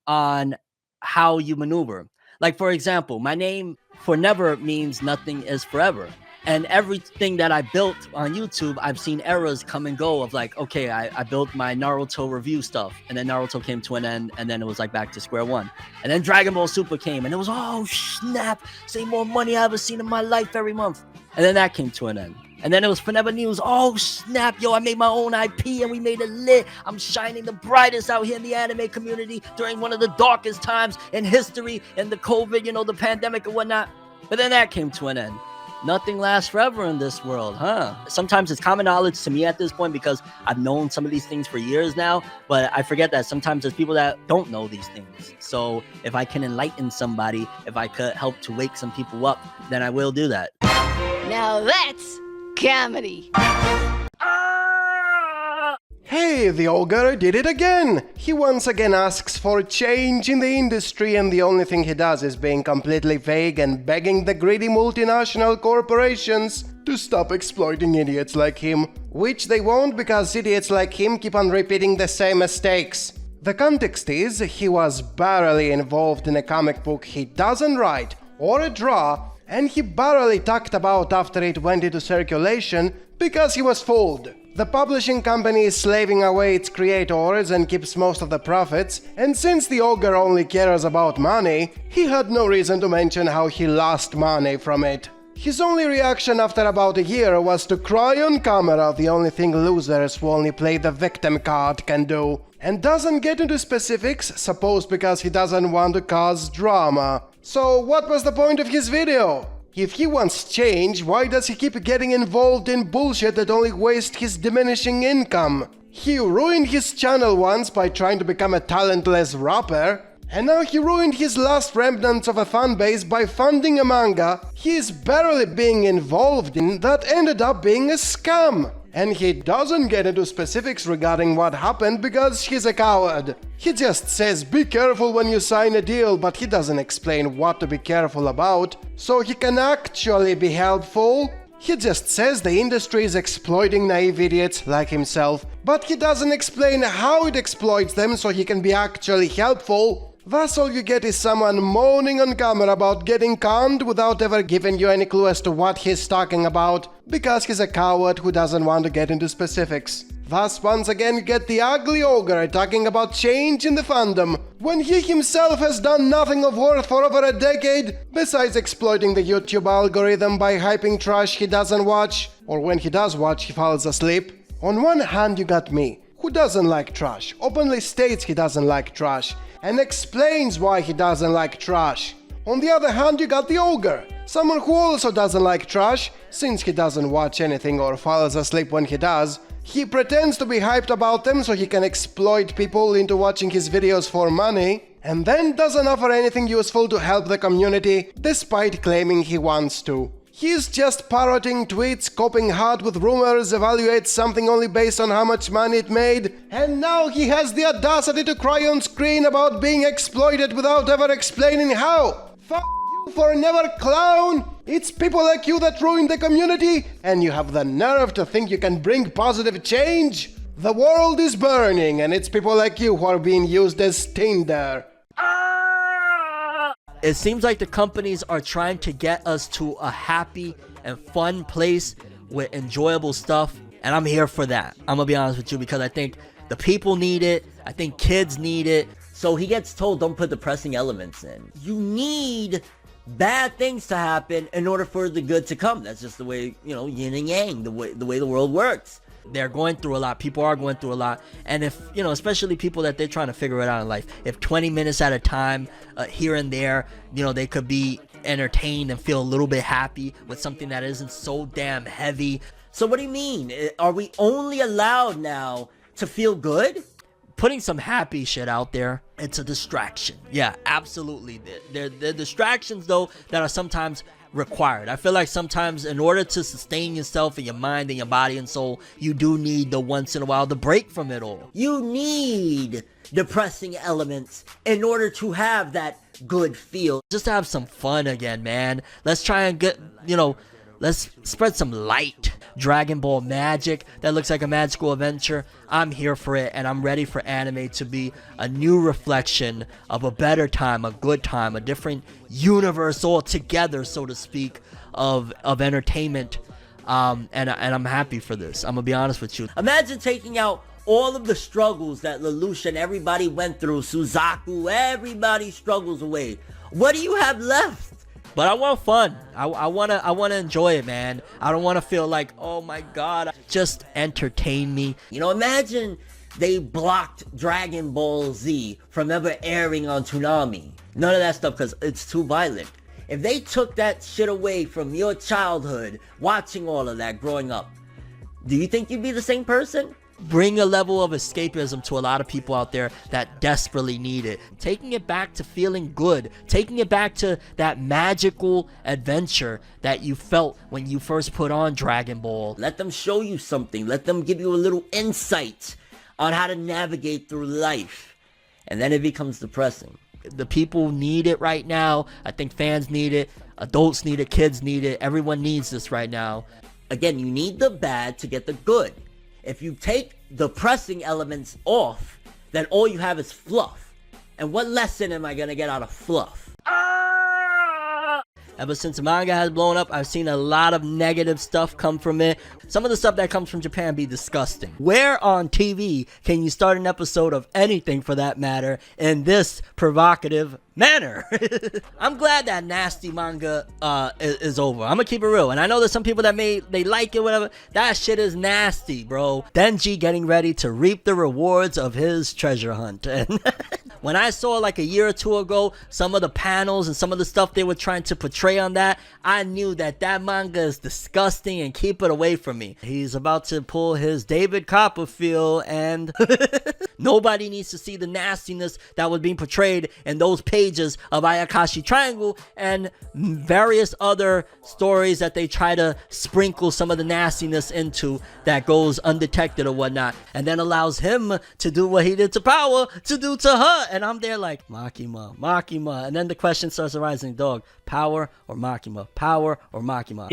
on how you maneuver. Like, for example, my name Fornever means nothing is forever. And everything that I built on YouTube, I've seen eras come and go of like, okay, I built my Naruto review stuff, and then Naruto came to an end, and then it was like back to square one. And then Dragon Ball Super came, and it was, oh snap, say more money I ever seen in my life every month. And then that came to an end. And then it was Forever News. Oh snap, yo, I made my own IP and we made it lit. I'm shining the brightest out here in the anime community during one of the darkest times in history, and the COVID, the pandemic and whatnot. But then that came to an end. Nothing lasts forever in this world, huh? Sometimes it's common knowledge to me at this point because I've known some of these things for years now, but I forget that sometimes there's people that don't know these things. So if I can enlighten somebody, if I could help to wake some people up, then I will do that. Now that's comedy. Hey, the ogre did it again! He once again asks for change in the industry, and the only thing he does is being completely vague and begging the greedy multinational corporations to stop exploiting idiots like him. Which they won't, because idiots like him keep on repeating the same mistakes. The context is, he was barely involved in a comic book he doesn't write or draw, and he barely talked about after it went into circulation because he was fooled. The publishing company is slaving away its creators and keeps most of the profits, and since the ogre only cares about money, he had no reason to mention how he lost money from it. His only reaction after about a year was to cry on camera, the only thing losers who only play the victim card can do, and doesn't get into specifics, suppose because he doesn't want to cause drama. So what was the point of his video? If he wants change, why does he keep getting involved in bullshit that only wastes his diminishing income? He ruined his channel once by trying to become a talentless rapper, and now he ruined his last remnants of a fanbase by funding a manga he's barely being involved in that ended up being a scam. And he doesn't get into specifics regarding what happened because he's a coward. He just says be careful when you sign a deal, but he doesn't explain what to be careful about, so he can actually be helpful. He just says the industry is exploiting naive idiots like himself, but he doesn't explain how it exploits them so he can be actually helpful. Thus all you get is someone moaning on camera about getting conned without ever giving you any clue as to what he's talking about, because he's a coward who doesn't want to get into specifics. Thus once again you get the ugly ogre talking about change in the fandom, when he himself has done nothing of worth for over a decade, besides exploiting the YouTube algorithm by hyping trash he doesn't watch, or when he does watch he falls asleep. On one hand you got me, who doesn't like trash, openly states he doesn't like trash, and explains why he doesn't like trash. On the other hand, you got the ogre, someone who also doesn't like trash, since he doesn't watch anything or falls asleep when he does. He pretends to be hyped about them so he can exploit people into watching his videos for money, and then doesn't offer anything useful to help the community, despite claiming he wants to. He's just parroting tweets, coping hard with rumors, evaluates something only based on how much money it made, and now he has the audacity to cry on screen about being exploited without ever explaining how. Fuck you for never clown! It's people like you that ruin the community, and you have the nerve to think you can bring positive change? The world is burning, and it's people like you who are being used as Tinder. It seems like the companies are trying to get us to a happy and fun place with enjoyable stuff, and I'm here for that. I'm gonna be honest with you, because I think the people need it, I think kids need it. So he gets told don't put depressing elements in. You need bad things to happen in order for the good to come. That's just the way, yin and yang, the way the world works. They're going through a lot. People are going through a lot. And if, especially people that they're trying to figure it out in life, if 20 minutes at a time, here and there, they could be entertained and feel a little bit happy with something that isn't so damn heavy. So what do you mean? Are we only allowed now to feel good? Putting some happy shit out there, it's a distraction. Yeah, absolutely. They're distractions, though, that are sometimes required. I feel like sometimes in order to sustain yourself and your mind and your body and soul, you do need the once in a while the break from it all. You need depressing elements in order to have that good feel. Just to have some fun again, man. Let's try and get, let's spread some light. Dragon Ball magic that looks like a magical adventure. I'm here for it, and I'm ready for anime to be a new reflection of a better time, a good time, a different universe altogether, so to speak, of entertainment. And I'm happy for this. I'm gonna be honest with you. Imagine taking out all of the struggles that Lelouch and everybody went through, Suzaku, everybody struggles away. What do you have left? But I want fun. I wanna enjoy it, man. I don't wanna feel like, oh my god, just entertain me. Imagine they blocked Dragon Ball Z from ever airing on Toonami. None of that stuff, because it's too violent. If they took that shit away from your childhood, watching all of that growing up, do you think you'd be the same person? Bring a level of escapism to a lot of people out there that desperately need it. Taking it back to feeling good. Taking it back to that magical adventure that you felt when you first put on Dragon Ball. Let them show you something. Let them give you a little insight on how to navigate through life. And then it becomes depressing. The people need it right now. I think fans need it. Adults need it. Kids need it. Everyone needs this right now. Again, you need the bad to get the good. If you take depressing elements off, then all you have is fluff. And what lesson am I gonna get out of fluff? Ever since the manga has blown up, I've seen a lot of negative stuff come from it. Some of the stuff that comes from Japan be disgusting. Where on TV can you start an episode of anything for that matter in this provocative manner? I'm glad that nasty manga is over. I'm gonna keep it real. And I know there's some people that they like it, whatever. That shit is nasty, bro. Denji getting ready to reap the rewards of his treasure hunt. And when I saw like a year or two ago some of the panels and some of the stuff they were trying to portray on that, I knew that manga is disgusting and keep it away from me. He's about to pull his David Copperfield, and nobody needs to see the nastiness that was being portrayed in those pages of Ayakashi Triangle and various other stories that they try to sprinkle some of the nastiness into that goes undetected or whatnot, and then allows him to do what he did to Power to do to her. And I'm there like, Makima. And then the question starts arising, dog, Power or Makima? Power or Makima?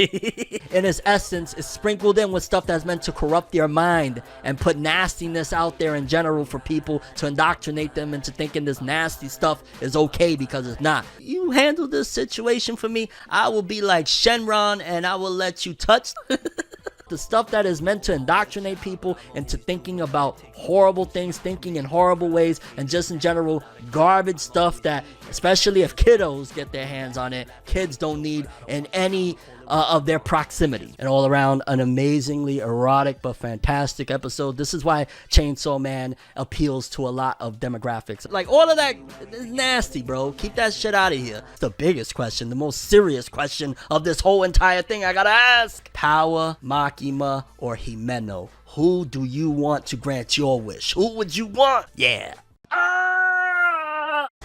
In its essence, it's sprinkled in with stuff that's meant to corrupt your mind and put nastiness out there in general for people to indoctrinate them into thinking this nasty stuff is okay because it's not. You handle this situation for me, I will be like Shenron and I will let you touch the stuff that is meant to indoctrinate people into thinking about horrible things, thinking in horrible ways, and just in general garbage stuff that, especially if kiddos get their hands on it, kids don't need in any of their proximity. And all around, an amazingly erotic but fantastic episode. This is why Chainsaw Man appeals to a lot of demographics. Like, all of that is nasty, bro. Keep that shit out of here. The biggest question, the most serious question of this whole entire thing I gotta ask: Power, Makima, or Himeno? Who do you want to grant your wish? Who would you want? Yeah.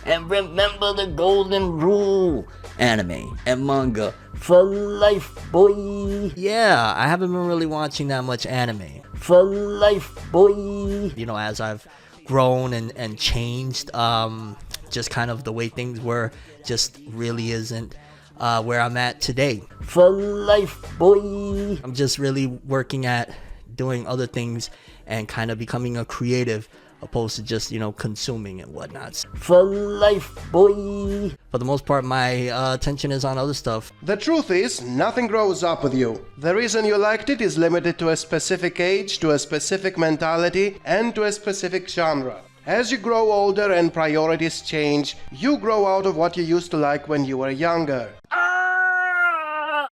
And remember the golden rule: anime and manga for life, boy. Yeah, I haven't been really watching that much anime. For life, boy. As I've grown and changed, just kind of the way things were just really isn't where I'm at today. For life, boy. I'm just really working at doing other things and kind of becoming a creative, opposed to just, consuming and whatnot. For life, boy. For the most part, my attention is on other stuff. The truth is, nothing grows up with you. The reason you liked it is limited to a specific age, to a specific mentality, and to a specific genre. As you grow older and priorities change, you grow out of what you used to like when you were younger.